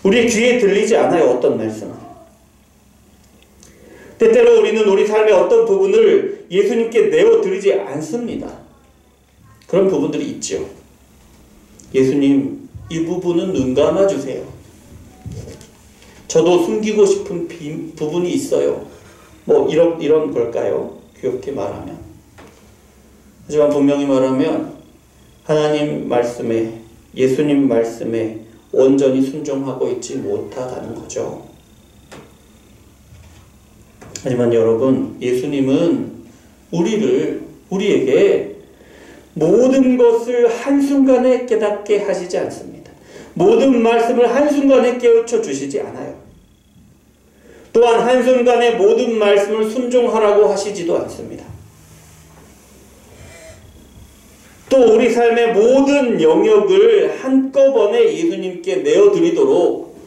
우리의 귀에 들리지 않아요, 어떤 말씀은. 때때로 우리는 우리 삶의 어떤 부분을 예수님께 내어드리지 않습니다. 그런 부분들이 있죠. 예수님, 이 부분은 눈 감아주세요. 저도 숨기고 싶은 부분이 있어요. 뭐 이런 걸까요? 귀엽게 말하면. 하지만 분명히 말하면 하나님 말씀에, 예수님 말씀에 온전히 순종하고 있지 못하다는 거죠. 하지만 여러분, 예수님은 우리에게 모든 것을 한순간에 깨닫게 하시지 않습니다. 모든 말씀을 한순간에 깨우쳐 주시지 않아요. 또한 한순간에 모든 말씀을 순종하라고 하시지도 않습니다. 또 우리 삶의 모든 영역을 한꺼번에 예수님께 내어드리도록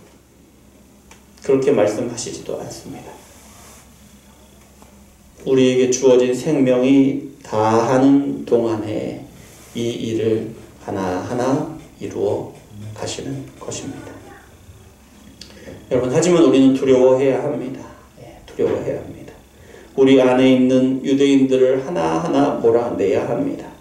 그렇게 말씀하시지도 않습니다. 우리에게 주어진 생명이 다하는 동안에 이 일을 하나하나 이루어 가시는 것입니다. 여러분, 하지만 우리는 두려워해야 합니다. 두려워해야 합니다. 우리 안에 있는 유대인들을 하나하나 몰아내야 합니다.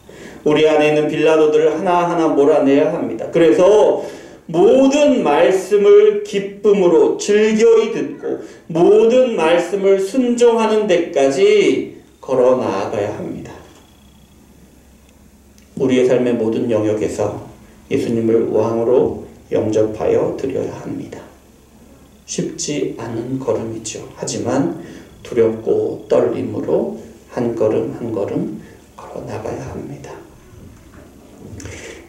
우리 안에 있는 빌라도들을 하나하나 몰아내야 합니다. 그래서 모든 말씀을 기쁨으로 즐겨이 듣고 모든 말씀을 순종하는 데까지 걸어 나아가야 합니다. 우리의 삶의 모든 영역에서 예수님을 왕으로 영접하여 드려야 합니다. 쉽지 않은 걸음이죠. 하지만 두렵고 떨림으로 한 걸음 한 걸음 걸어 나가야 합니다.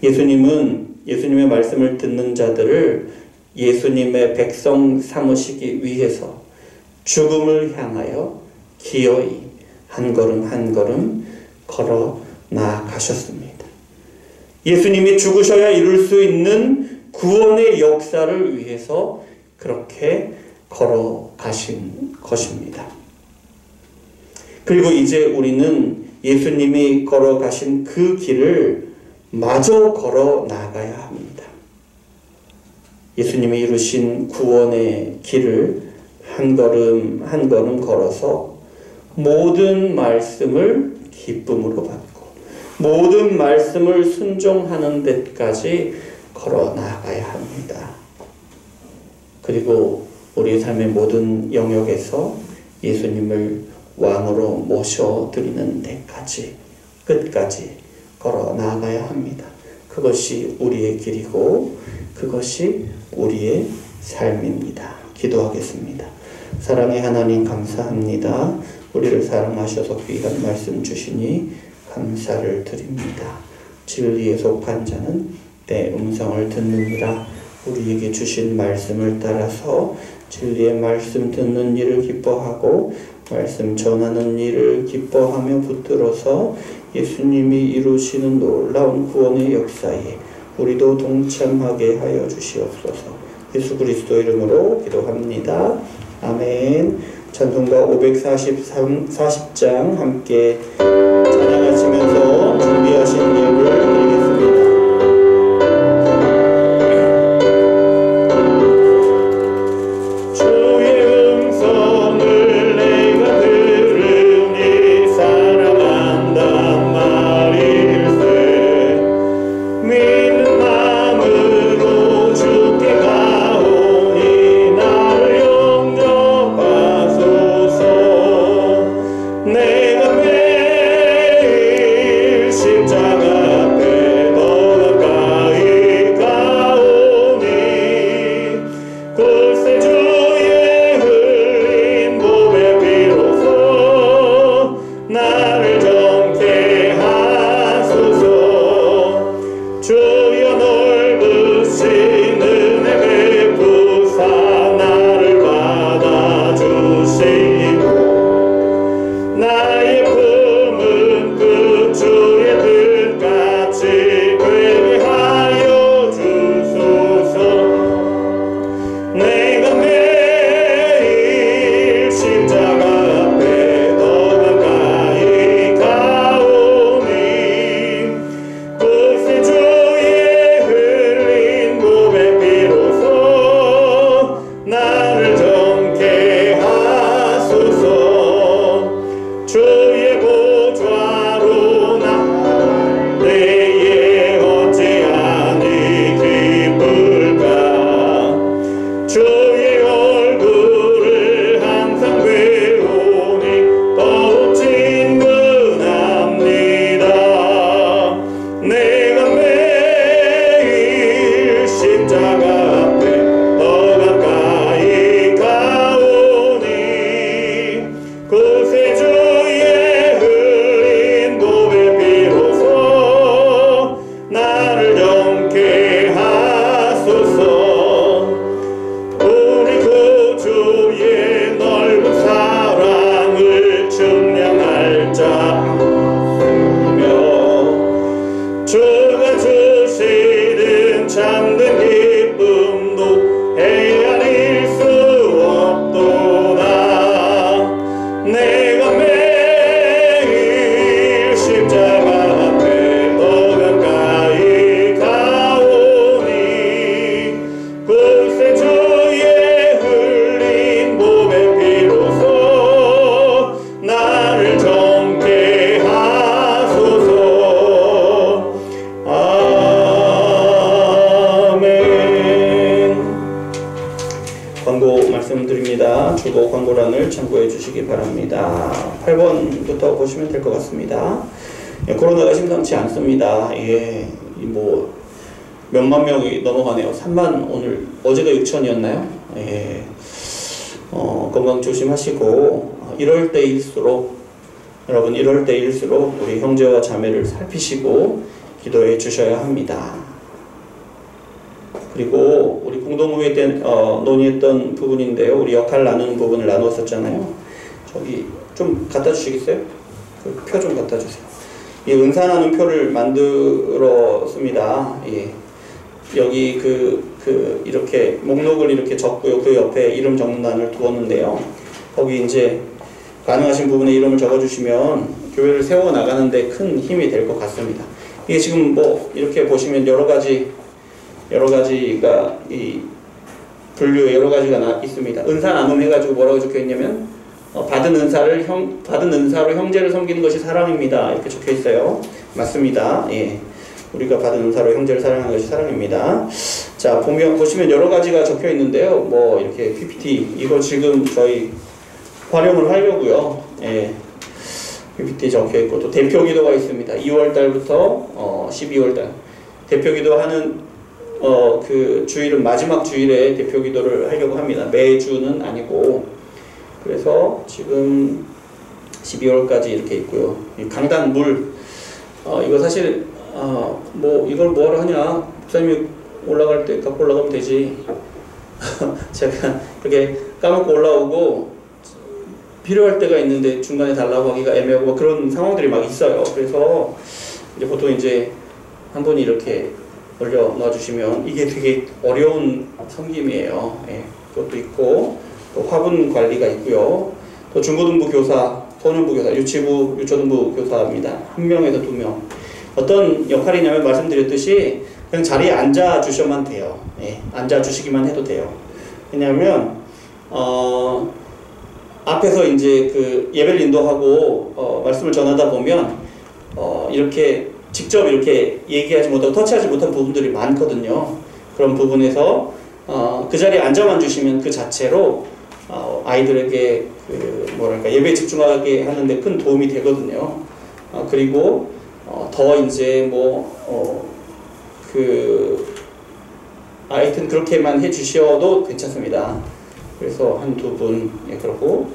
예수님의 말씀을 듣는 자들을 예수님의 백성 삼으시기 위해서 죽음을 향하여 기어이 한 걸음 한 걸음 걸어 나가셨습니다. 예수님이 죽으셔야 이룰 수 있는 구원의 역사를 위해서 그렇게 걸어가신 것입니다. 그리고 이제 우리는 예수님이 걸어가신 그 길을 마저 걸어 나가야 합니다. 예수님이 이루신 구원의 길을 한 걸음 한 걸음 걸어서 모든 말씀을 기쁨으로 받고 모든 말씀을 순종하는 데까지 걸어 나가야 합니다. 그리고 우리의 삶의 모든 영역에서 예수님을 왕으로 모셔드리는 데까지 끝까지 걸어 나아가야 합니다. 그것이 우리의 길이고 그것이 우리의 삶입니다. 기도하겠습니다. 사랑의 하나님, 감사합니다. 우리를 사랑하셔서 귀한 말씀 주시니 감사를 드립니다. 진리에 속한 자는 내 음성을 듣느니라. 우리에게 주신 말씀을 따라서 진리의 말씀 듣는 일을 기뻐하고 말씀 전하는 일을 기뻐하며 붙들어서 예수님이 이루시는 놀라운 구원의 역사에 우리도 동참하게 하여 주시옵소서. 예수 그리스도 이름으로 기도합니다. 아멘. 찬송가 540장 함께 찬양하시면서 준비하신 예물 드리겠습니다. 내가 매일 십자가 앞에 구세주의 흘린 보배 비로소 나를 정케 하소서. 우리 구주의 넓은 사랑을 증량할 자며 주가 주시는 참된 기쁨도 헤아릴 수 없도다. 내가 매일 십자가 앞에 더 가까이 가오니 구세주의 흘린 보배 비로소 나를 정케 하소서. 아멘. 광고 말씀드립니다. 주거 광고란을 참고해 주시기 바랍니다. 8번부터 보시면 될 것 같습니다. 코로나가 심상치 않습니다. 예, 뭐 몇만 명이 넘어가네요. 3만, 어제가 6천이었나요? 예, 건강 조심하시고, 이럴 때일수록, 여러분, 이럴 때일수록 우리 형제와 자매를 살피시고 기도해 주셔야 합니다. 그리고 우리 공동회의 때 논의했던 부분인데요. 우리 역할 나누는 부분을 나누었었잖아요. 저기 좀 갖다 주시겠어요? 그 표 좀 갖다 주세요. 이 은사 나눔 표를 만들었습니다. 예. 여기 이렇게 목록을 이렇게 적고요. 그 옆에 이름 적는 단을 두었는데요. 거기 이제 가능하신 부분에 이름을 적어주시면 교회를 세워 나가는데 큰 힘이 될 것 같습니다. 이게 지금 뭐 이렇게 보시면 여러 가지가 이 분류 여러 가지가 있습니다. 은사 나눔 해가지고 뭐라고 적혀 있냐면 받은 은사로 형제를 섬기는 것이 사랑입니다. 이렇게 적혀 있어요. 맞습니다. 예. 우리가 받은 은사로 형제를 사랑하는 것이 사랑입니다. 자, 보시면 여러 가지가 적혀 있는데요. 뭐 이렇게 PPT 이거 지금 저희 활용을 하려고요. 예. PPT 적혀 있고 또 대표 기도가 있습니다. 2월 달부터 12월 달 대표 기도하는 그 주일은 마지막 주일에 대표 기도를 하려고 합니다. 매주는 아니고. 그래서 지금 12월까지 이렇게 있고요. 강단 물 이거 사실 뭐 이걸 뭐하러 하냐, 목사님이 올라갈 때 갖고 올라가면 되지. 제가 이렇게 까먹고 올라오고 필요할 때가 있는데 중간에 달라고 하기가 애매하고 그런 상황들이 막 있어요. 그래서 이제 보통 이제 한 분이 이렇게 올려 놔주시면 이게 되게 어려운 섬김이에요. 예, 그것도 있고 또 화분 관리가 있고요. 또 중고등부 교사, 소년부 교사, 유치부, 유초등부 교사입니다. 1명에서 2명. 어떤 역할이냐면 말씀드렸듯이 그냥 자리에 앉아 주셔만 돼요. 예, 앉아 주시기만 해도 돼요. 왜냐하면 앞에서 이제 그 예배를 인도하고 말씀을 전하다 보면 이렇게 직접 이렇게 얘기하지 못하고 터치하지 못한 부분들이 많거든요. 그런 부분에서 그 자리에 앉아만 주시면 그 자체로 아이들에게 뭐랄까 예배에 집중하게 하는데 큰 도움이 되거든요. 그리고 더 이제 하여튼 그렇게만 해주셔도 괜찮습니다. 그래서 한두 분, 예, 그렇고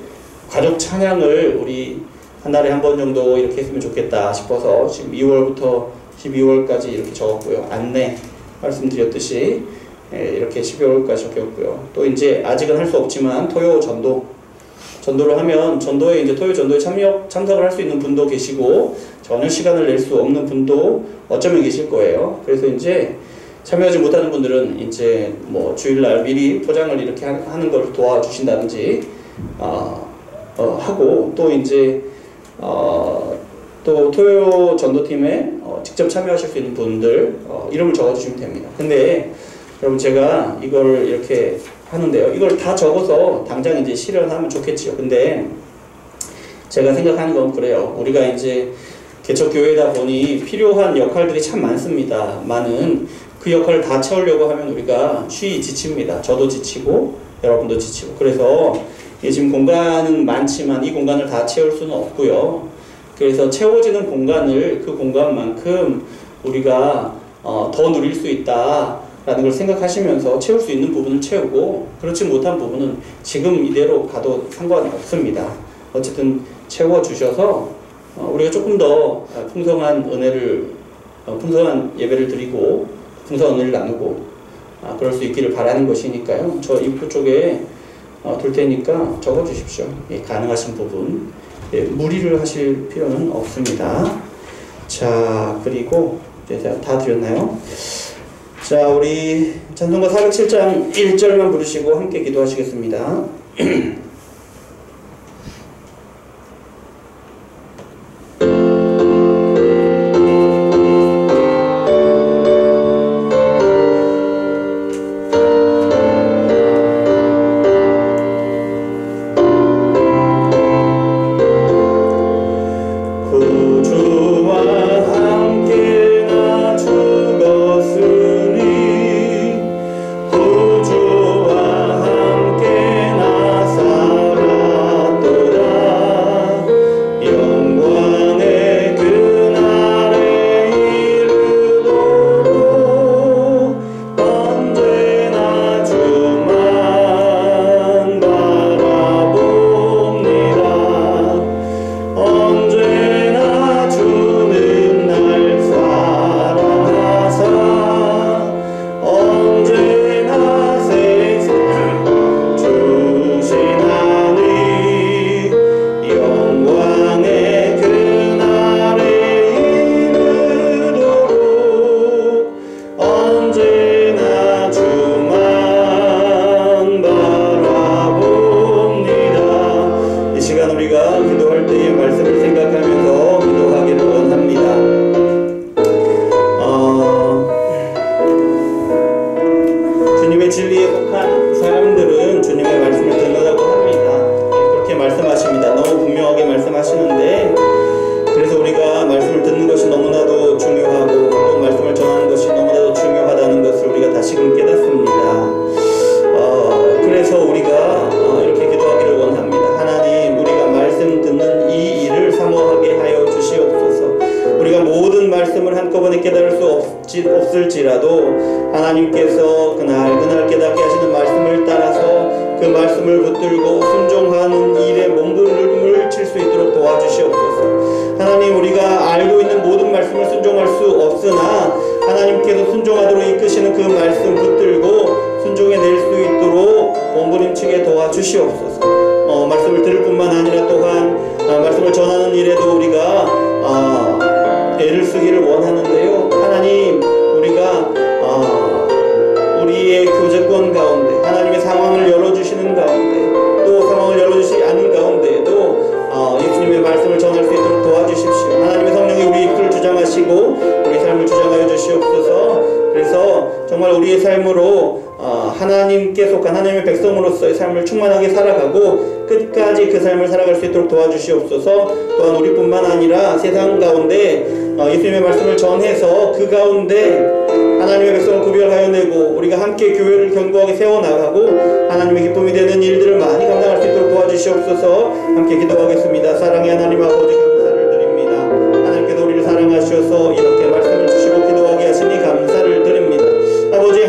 가족 찬양을 우리 한 달에 한 번 정도 이렇게 했으면 좋겠다 싶어서 지금 2월부터 12월까지 이렇게 적었고요. 안내 말씀드렸듯이 이렇게 12월까지 적혔고요. 또 이제 아직은 할 수 없지만 토요 전도를 하면 전도에 이제 토요 전도에 참석을 할 수 있는 분도 계시고 전혀 시간을 낼 수 없는 분도 어쩌면 계실 거예요. 그래서 이제 참여하지 못하는 분들은 이제 뭐 주일날 미리 포장을 이렇게 하는 걸 도와주신다든지 하고 또 이제 또 토요 전도팀에 직접 참여하실 수 있는 분들 이름을 적어주시면 됩니다. 근데 여러분 제가 이걸 이렇게 하는데요. 이걸 다 적어서 당장 이제 실현하면 좋겠지요. 근데 제가 생각하는 건 그래요. 우리가 이제 개척교회다 보니 필요한 역할들이 참 많습니다. 많은 그 역할을 다 채우려고 하면 우리가 쉬이 지칩니다. 저도 지치고 여러분도 지치고. 그래서 지금 공간은 많지만 이 공간을 다 채울 수는 없고요. 그래서 채워지는 공간을 그 공간만큼 우리가 더 누릴 수 있다 라는 걸 생각하시면서 채울 수 있는 부분을 채우고 그렇지 못한 부분은 지금 이대로 가도 상관이 없습니다. 어쨌든 채워주셔서 우리가 조금 더 풍성한 은혜를, 풍성한 예배를 드리고 풍성한 은혜를 나누고 그럴 수 있기를 바라는 것이니까요. 저 입구 쪽에 둘 테니까 적어주십시오. 예, 가능하신 부분. 예, 무리를 하실 필요는 없습니다. 자, 그리고 이제 다 드렸나요? 자, 우리 찬송가 407장 1절만 부르시고 함께 기도하시겠습니다. 없을지라도 하나님께서 그날 깨닫게 하시는 말씀을 따라서 그 말씀을 붙들고 순종하는 일에 몸부림을 칠 수 있도록 도와주시옵소서. 하나님, 우리가 알고 있는 모든 말씀을 순종할 수 없으나 하나님께서 순종하도록 이끄시는 그 말씀 붙들고 순종해낼 수 있도록 몸부림치게 도와주시옵소서. 말씀을 들을 뿐만 아니라 또한 말씀을 전하는 일에도 우리가 애를 쓰기를 원하는데요. 하나님, 우리가 우리의 교제권 가운데 하나님의 상황을 열어주시는 가운데 또 상황을 열어주시지 않은 가운데에도 예수님의 말씀을 전할 수 있도록 도와주십시오. 하나님의 성령이 우리 입술을 주장하시고 우리 삶을 주장하여 주시옵소서. 그래서 정말 우리의 삶으로 하나님께 속한 하나님의 백성으로서의 삶을 충만하게 살아가고 끝까지 그 삶을 살아갈 수 있도록 도와주시옵소서. 또한 우리뿐만 아니라 세상 가운데 예수님의 말씀을 전해서 그 가운데 하나님의 백성을 구별하여 내고 우리가 함께 교회를 견고하게 세워나가고 하나님의 기쁨이 되는 일들을 많이 감당할 수 있도록 도와주시옵소서. 함께 기도하겠습니다. 사랑의 하나님 아버지, 감사를 드립니다. 하나님께서 우리를 사랑하셔서 이렇게 말씀을 주시고 기도하게 하시니 감사를 드립니다. 아버지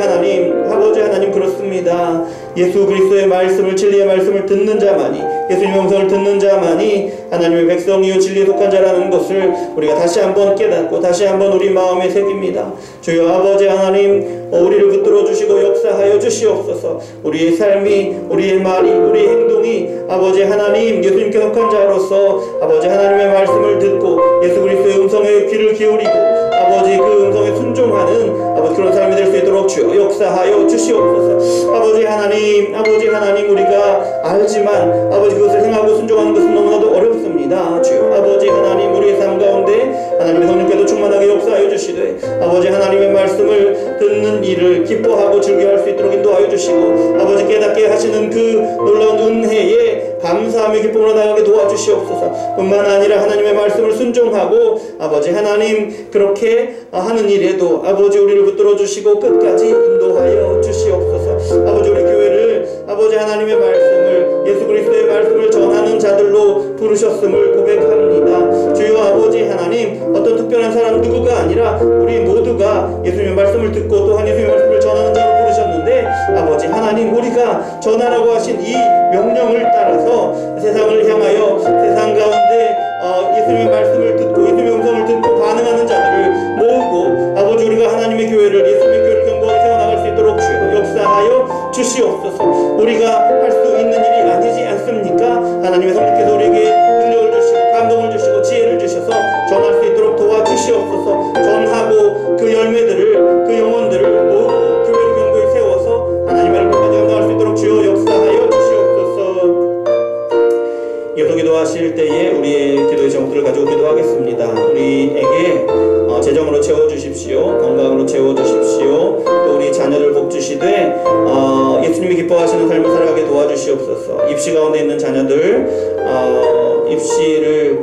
하나님 그렇습니다. 예수 그리스도의 말씀을, 진리의 말씀을 듣는 자만이, 예수님의 음성을 듣는 자만이 하나님의 백성이요 진리에 속한 자라는 것을 우리가 다시 한번 깨닫고 다시 한번 우리 마음에 새깁니다. 주여 아버지 하나님, 우리를 붙들어 주시고 역사하여 주시옵소서. 우리의 삶이, 우리의 말이, 우리의 행동이 아버지 하나님 예수님께 속한 자로서 아버지 하나님의 말씀을 듣고 예수 그리스도의 음성에 귀를 기울이고 아버지 그 음성에 순종하는 아버지 그런 삶이 될 수 있도록 주여 역사하여 주시옵소서. 아버지 하나님 우리가 알지만 아버지 그것을 행하고 순종하는 것은 너무나도 어렵습니다. 주여 아버지 하나님, 우리의 삶 가운데 하나님의 성령께도 충만하게 역사하여 주시되 아버지 하나님의 말씀을 듣는 일을 기뻐하고 즐겨할 수 있도록 인도하여 주시고 아버지 깨닫게 하시는 그 놀라운 은혜에 감사하며 기쁨으로 나가게 도와주시옵소서. 뿐만 아니라 하나님의 말씀을 순종하고 아버지 하나님 그렇게 하는 일에도 아버지 우리를 붙들어 주시고 끝까지 인도하여 주시옵소서. 아버지 우리 교회를 아버지 하나님의 말씀을, 예수 그리스도의 말씀을 전하는 자들로 부르셨음을 고백합니다. 주여 아버지 하나님, 어떤 특별한 사람 누구가 아니라 우리 모두가 예수님의 말씀을 듣고 또한 예수님의 말씀을 전하는 자로 부르셨는데 아버지 하나님, 우리가 전하라고 하신 이 명령을 따라서 세상을 향하여 세상 가운데 예수님의 말씀을 듣고 예수님의 음성을 듣고 반응하는 자들을 모으고 아버지 우리가 하나님의 교회를, 예수님의 교회를 견고하게 세워나갈 수 있도록 주여 역사하여 주시옵소서. 우리가 할 수 있는 일이 아니지 않습니까? 하나님의 성령께서 우리에게 능력을 주시고 감동을 주시고 지혜를 주셔서 전할 수 있도록 도와주시옵소서. 전하고 그 열매들을, 그 영혼들을 모으고 교회를 견고히 세워서 하나님의 나라까지 감당할 수 있도록 주여 역사하여 주시옵소서. 이어서 기도하실 때에 우리의 기도의 제목들을 가지고 기도하겠습니다. 우리에게 재정으로 채워주십시오. 건강으로 채워주십시오. 또 우리 자녀들 복주시되 예수님이 기뻐하시는 삶을 살아가게 도와주시옵소서. 입시 가운데 있는 자녀들 입시를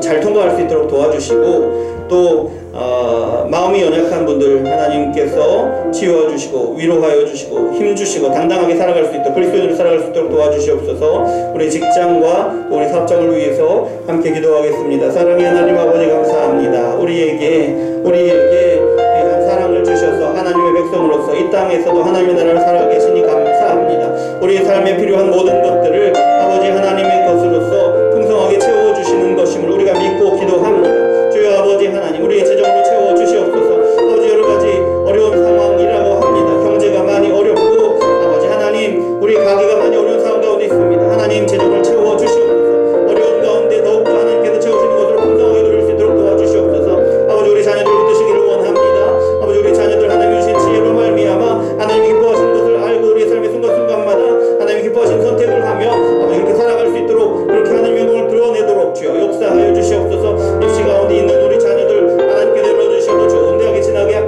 잘 통과할 수 있도록 도와주시고 또 마음이 연약한 분들 하나님께서 치유해주시고 위로하여 주시고 힘주시고 당당하게 살아갈 수 있도록 그리스도인으로 살아갈 수 있도록 도와주시옵소서. 우리 직장과 또 우리 사업장을 위해서 함께 기도하겠습니다. 사랑의 하나님 아버지 감사합니다. 우리에게 귀한 사랑을 주셔서 하나님의 백성으로서 이 땅에서도 하나님의 나라를 살아가 계시니 감사합니다. 우리의 삶에 필요한 모든 것들을 아버지 하나님의 것으로서 풍성하게 채워주시는 것임을 우리가 믿고 기도합니다. 주여 아버지 하나님, 우리의 재정으로 채워주시옵소서. 아버지 여러가지 어려운 상황이라고 합니다. 경제가 많이 어렵고 아버지 하나님 우리 가게가 많이 어려운 상황 가운데 있습니다. 하나님 재정을 채워주시옵소서. 어려운 가운데 더욱더 하나님께서 채우시는 것으로 풍성하게 누릴 수 있도록 도와주시옵소서. 아버지 우리 자녀들 붙드시기를 원합니다. 아버지 우리 자녀들 하나님 주신 지혜로 말미암아 하나님이 기뻐하시는 것을 알고 우리의 삶의 순간순간마다 하나님이 기뻐하시는 선택을 하며 아버지 이렇게 살아갈 수 있도록 그렇게 하나님의 영광을 드러내도록 주여 역사하여 주시옵소서. 입시 가운데 있는 우리 자녀들 하나님께 내려주셔도 좋은 대학에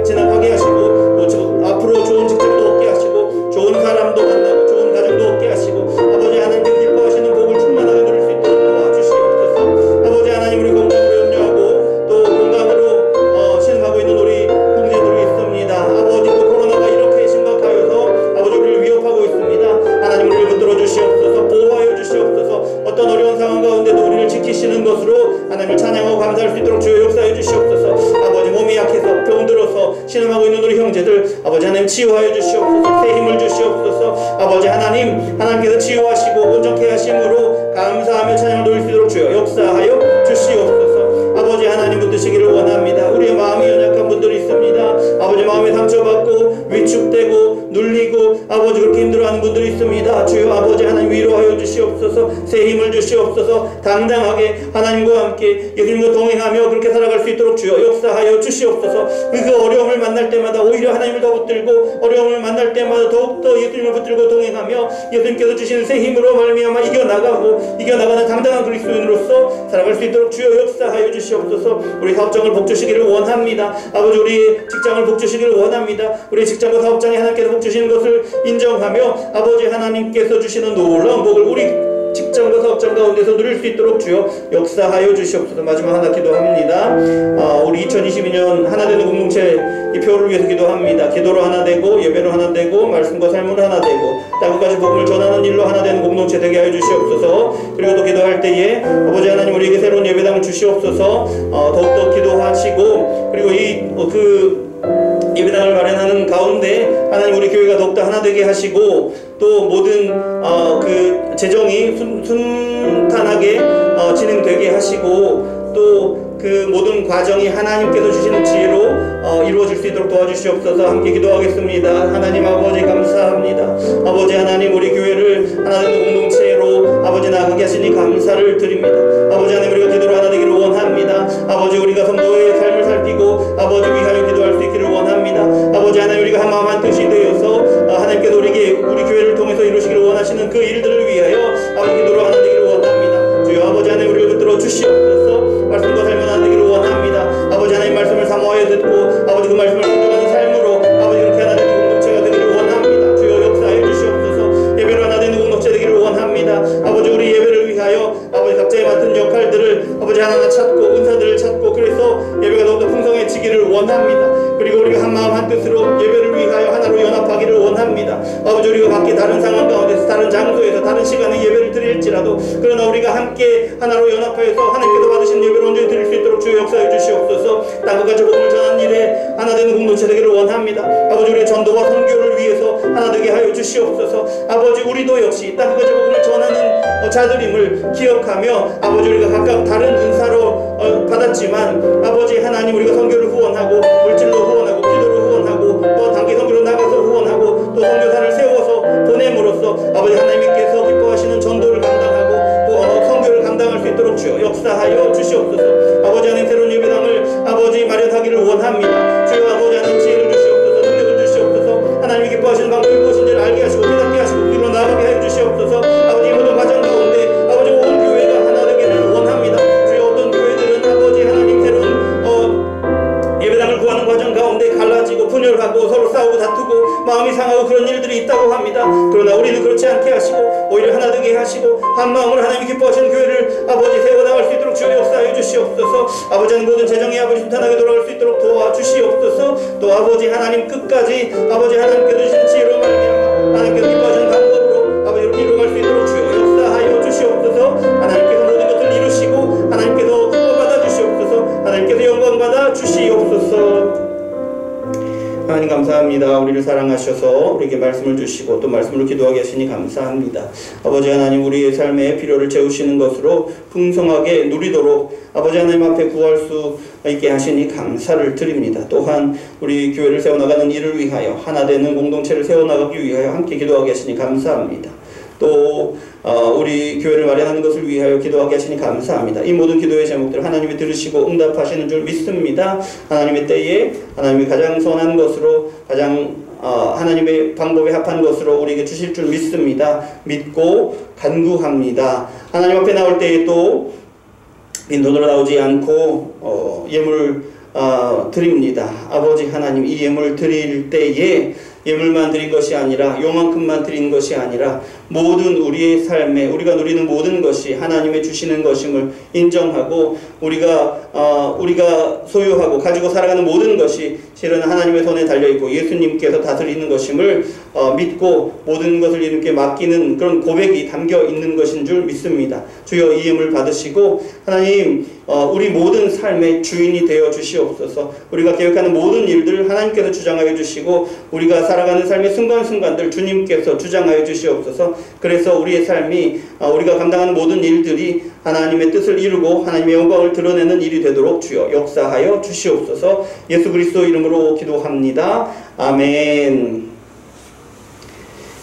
진학하게 하시고 또 앞으로 좋은 직장도 얻게 하시고 좋은 사람도 만나고 좋은 가정도 얻게 하시고 아버지 하나님께서 기뻐하시는 복을 충만하게 누릴 수 있도록 도와주시옵소서. 아버지 하나님 우리 건강으로 염려하고 또 건강으로 신음하고 있는 우리 형제들이 있습니다. 아버지 또 코로나가 이렇게 심각하여서 아버지 우리를 위협하고 있습니다. 하나님 우리를 붙들어 주시옵소서. 보호하여 주시옵소서. 어떤 어려운 상황 가운데도 우리를 지키시는 것으로 하나님을 찬양하고 감사할 수 있도록 주여 역사해 주시옵소서. 아버지 몸이 약해서 병들어서 신음하고 있는 우리 형제들 아버지 하나님 치유하여 주시옵소서. 새 힘을 주시옵소서. 아버지 하나님께서 치유하시고 온전케 하심으로 감사하며 찬양을 돌릴 수 있도록 주여 역사하여 주시옵소서. 아버지 하나님 붙드시기를 원합니다. 우리의 마음이 연약한 분들이 있습니다. 아버지 마음에 상처받고 위축되고 눌리고 아버지 그렇게 힘들어하는 분들이 있습니다. 주여 아버지 하나님 위로하여 주시옵소서. 새 힘을 주시옵소서. 당당하게 하나님과 함께 예수님과 동행하며 그렇게 살아갈 수 있도록 주여 역사하여 주시옵소서. 그 어려움을 만날 때마다 오히려 하나님을 더 붙들고 어려움을 만날 때마다 더욱더 예수님을 붙들고 동행하며 예수님께서 주시는 새 힘으로 말미암아 이겨나가는 당당한 그리스도인으로서 살아갈 수 있도록 주여 역사하여 주시옵소서. 우리 사업장을 복주시기를 원합니다. 아버지 우리 직장을 복주시기를 원합니다. 우리 직장과 사업장에 하나님께서 복주시는 것을 인정하며 아버지 하나님께서 주시는 놀라운 복을 우리 직장과 사업장 가운데서 누릴 수 있도록 주여 역사하여 주시옵소서. 마지막 하나 기도합니다. 우리 2022년 하나 되는 공동체 이 표를 위해서 기도합니다. 기도로 하나 되고 예배로 하나 되고 말씀과 삶으로 하나 되고 땅끝까지 복음을 전하는 일로 하나 되는 공동체 되게 하여 주시옵소서. 그리고 또 기도할 때에 아버지 하나님 우리에게 새로운 예배당을 주시옵소서. 더욱더 기도하시고 그리고 예배당을 마련하는 가운데 하나님 우리 교회가 더욱더 하나 되게 하시고 또 모든 그 재정이 순탄하게 진행되게 하시고 또 그 모든 과정이 하나님께서 주시는 지혜로 이루어질 수 있도록 도와주시옵소서. 함께 기도하겠습니다. 하나님 아버지 감사합니다. 아버지 하나님 우리 교회를 하나 되는 공동체로 아버지 나가게 하시니 감사를 드립니다. 아버지 하나님 우리가 기도로 하나 되기를 원합니다. 아버지 우리가 성도의 삶을 살피고 아버지 위하여 기도할 수 있기를 원합니다. 아버지 하나님 우리가 한 마음 한 뜻이 되어서 하나님께서 우리 교회를 통해서 이루시기를 원하시는 그 일들을 위하여 아버지 기도로 하나 되기를 원합니다. 주여 아버지 하나님 우리를 붙들어 주시옵소서. 말씀과 삶을 하나 되기를 원합니다. 아버지 하나님 말씀을 사모하여 듣고 아버지 그 말씀을 순종하는 삶으로 아버지 그렇게 하나 되는 공동체가 되기를 원합니다. 주여 역사해 주시옵소서. 예배로 하나 되는 공동체 되기를 원합니다. 아버지 우리 예배를 위하여 아버지 각자의 각자의 맡은 역할들을 아버지 하나하나 찾고 은사들을 찾고 그래서 예배가 더욱더 풍성해지기를 원합니다. 그리고 우리가 한마음 한뜻으로 예배를 위하여 하나로 연합하기를 원합니다. 아버지 우리가 각기 다른 상황 가운데서 다른 장소에서 다른 시간에 예배를 드릴지라도 그러나 우리가 함께 하나로 연합하여서 하나님께서 받으신 예배를 온전히 드릴 수 있도록 주의 역사해 주시옵소서. 땅과 같이 복음을 전하는 일에 하나 되는 공동체 되기를 원합니다. 아버지 우리의 전도와 선교를 위해서 하나 되게 하여 주시옵소서. 아버지 우리도 역시 땅과 같이 복음을 전하는 자들임을 기억하며 아버지 우리가 각각 다른 은사로 받았지만 아버지 하나님 우리가 선교를 후원하고 물질로 후원하고 기도로 후원하고 또 단기 선교로 나가서 후원하고 또 선교사를 세워서 보냄으로써 아버지 하나님께서 기뻐하시는 전도를 감당하고 또 선교를 감당할 수 있도록 주여 역사하여 주시옵소서. 아버지 하나님 새로운 예배당을 아버지 마련하기를 원합니다. 주여 아버지 하나님 지혜를 주시옵소서. 능력을 주시옵소서. 하나님이 기뻐하시는 방법이 무엇인지를 알게 하시고 깨닫게 하시고 그 길로 나아가게 하여 주시옵소서. 아버지 이 모든 과정 가운데 아버지 온 교회가 하나 되기를 원합니다. 주여 어떤 교회들은 아버지 하나님 새로운 예배당을 구하는 과정 가운데 갈라지고 분열하고 서로 싸우고 다투고 마음이 상하고 그런 일들이 있다고 합니다. 그러나 우리는 그렇지 않게 하시고 오히려 하나 되게 하시고 한 마음으로 하나님이 기뻐하시는 교회를 아버지 세워나갈 수 있도록 주여 역사해 주시옵소서. 아버지는 모든 재정이 아버지 순탄하게 돌아갈 수 있도록 도와주시옵소서. 또 아버지 하나님 끝까지 아버지 하나님께서 주신 지혜로 말미암아 하나님께서 기뻐하시는 방법으로 아버지를 이루어갈 수 있도록 주여 역사하여 주시옵소서. 하나님께서 모든 것을 이루시고 하나님께서 기뻐 받아 주시옵소서. 하나님께서 영광 받아 주시옵소서. 하나님 감사합니다. 우리를 사랑하셔서 우리에게 말씀을 주시고 또 말씀으로 기도하게 하시니 감사합니다. 아버지 하나님 우리의 삶의 필요를 채우시는 것으로 풍성하게 누리도록 아버지 하나님 앞에 구할 수 있게 하시니 감사를 드립니다. 또한 우리 교회를 세워나가는 일을 위하여 하나 되는 공동체를 세워나가기 위하여 함께 기도하게 하시니 감사합니다. 또 우리 교회를 마련하는 것을 위하여 기도하게 하시니 감사합니다. 이 모든 기도의 제목들을 하나님이 들으시고 응답하시는 줄 믿습니다. 하나님의 때에 하나님이 가장 선한 것으로 가장 하나님의 방법에 합한 것으로 우리에게 주실 줄 믿습니다. 믿고 간구합니다. 하나님 앞에 나올 때에 또 빈돈으로 나오지 않고 예물 드립니다. 아버지 하나님 이 예물 드릴 때에 예물만 드린 것이 아니라 요만큼만 드린 것이 아니라 모든 우리의 삶에 우리가 누리는 모든 것이 하나님의 주시는 것임을 인정하고 우리가 소유하고 가지고 살아가는 모든 것이 실은 하나님의 손에 달려있고 예수님께서 다스리는 것임을 믿고 모든 것을 예수님께 맡기는 그런 고백이 담겨 있는 것인 줄 믿습니다. 주여 이 예물 받으시고 하나님 우리 모든 삶의 주인이 되어 주시옵소서. 우리가 계획하는 모든 일들 하나님께서 주장하여 주시고 우리가 살아가는 삶의 순간순간들 주님께서 주장하여 주시옵소서. 그래서 우리의 삶이 우리가 감당하는 모든 일들이 하나님의 뜻을 이루고 하나님의 영광을 드러내는 일이 되도록 주여 역사하여 주시옵소서. 예수 그리스도 이름으로 기도합니다. 아멘.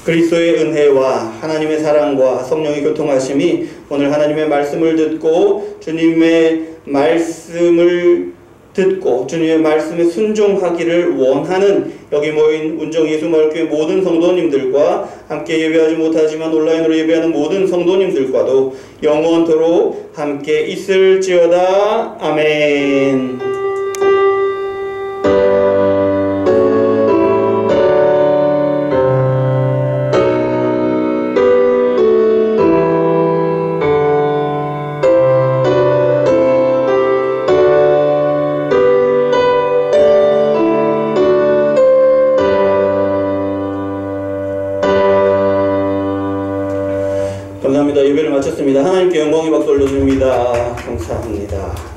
그리스도의 은혜와 하나님의 사랑과 성령의 교통하심이 오늘 하나님의 말씀을 듣고 주님의 말씀을 듣고 주님의 말씀에 순종하기를 원하는 여기 모인 운정예수마을교회 모든 성도님들과 함께 예배하지 못하지만 온라인으로 예배하는 모든 성도님들과도 영원토록 함께 있을지어다. 아멘. 감사합니다. 예배를 마쳤습니다. 하나님께 영광의 박수 올려드립니다. 감사합니다.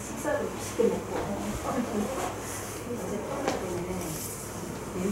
식사를 맛있게 먹고 어제 떠나야 되네. 내일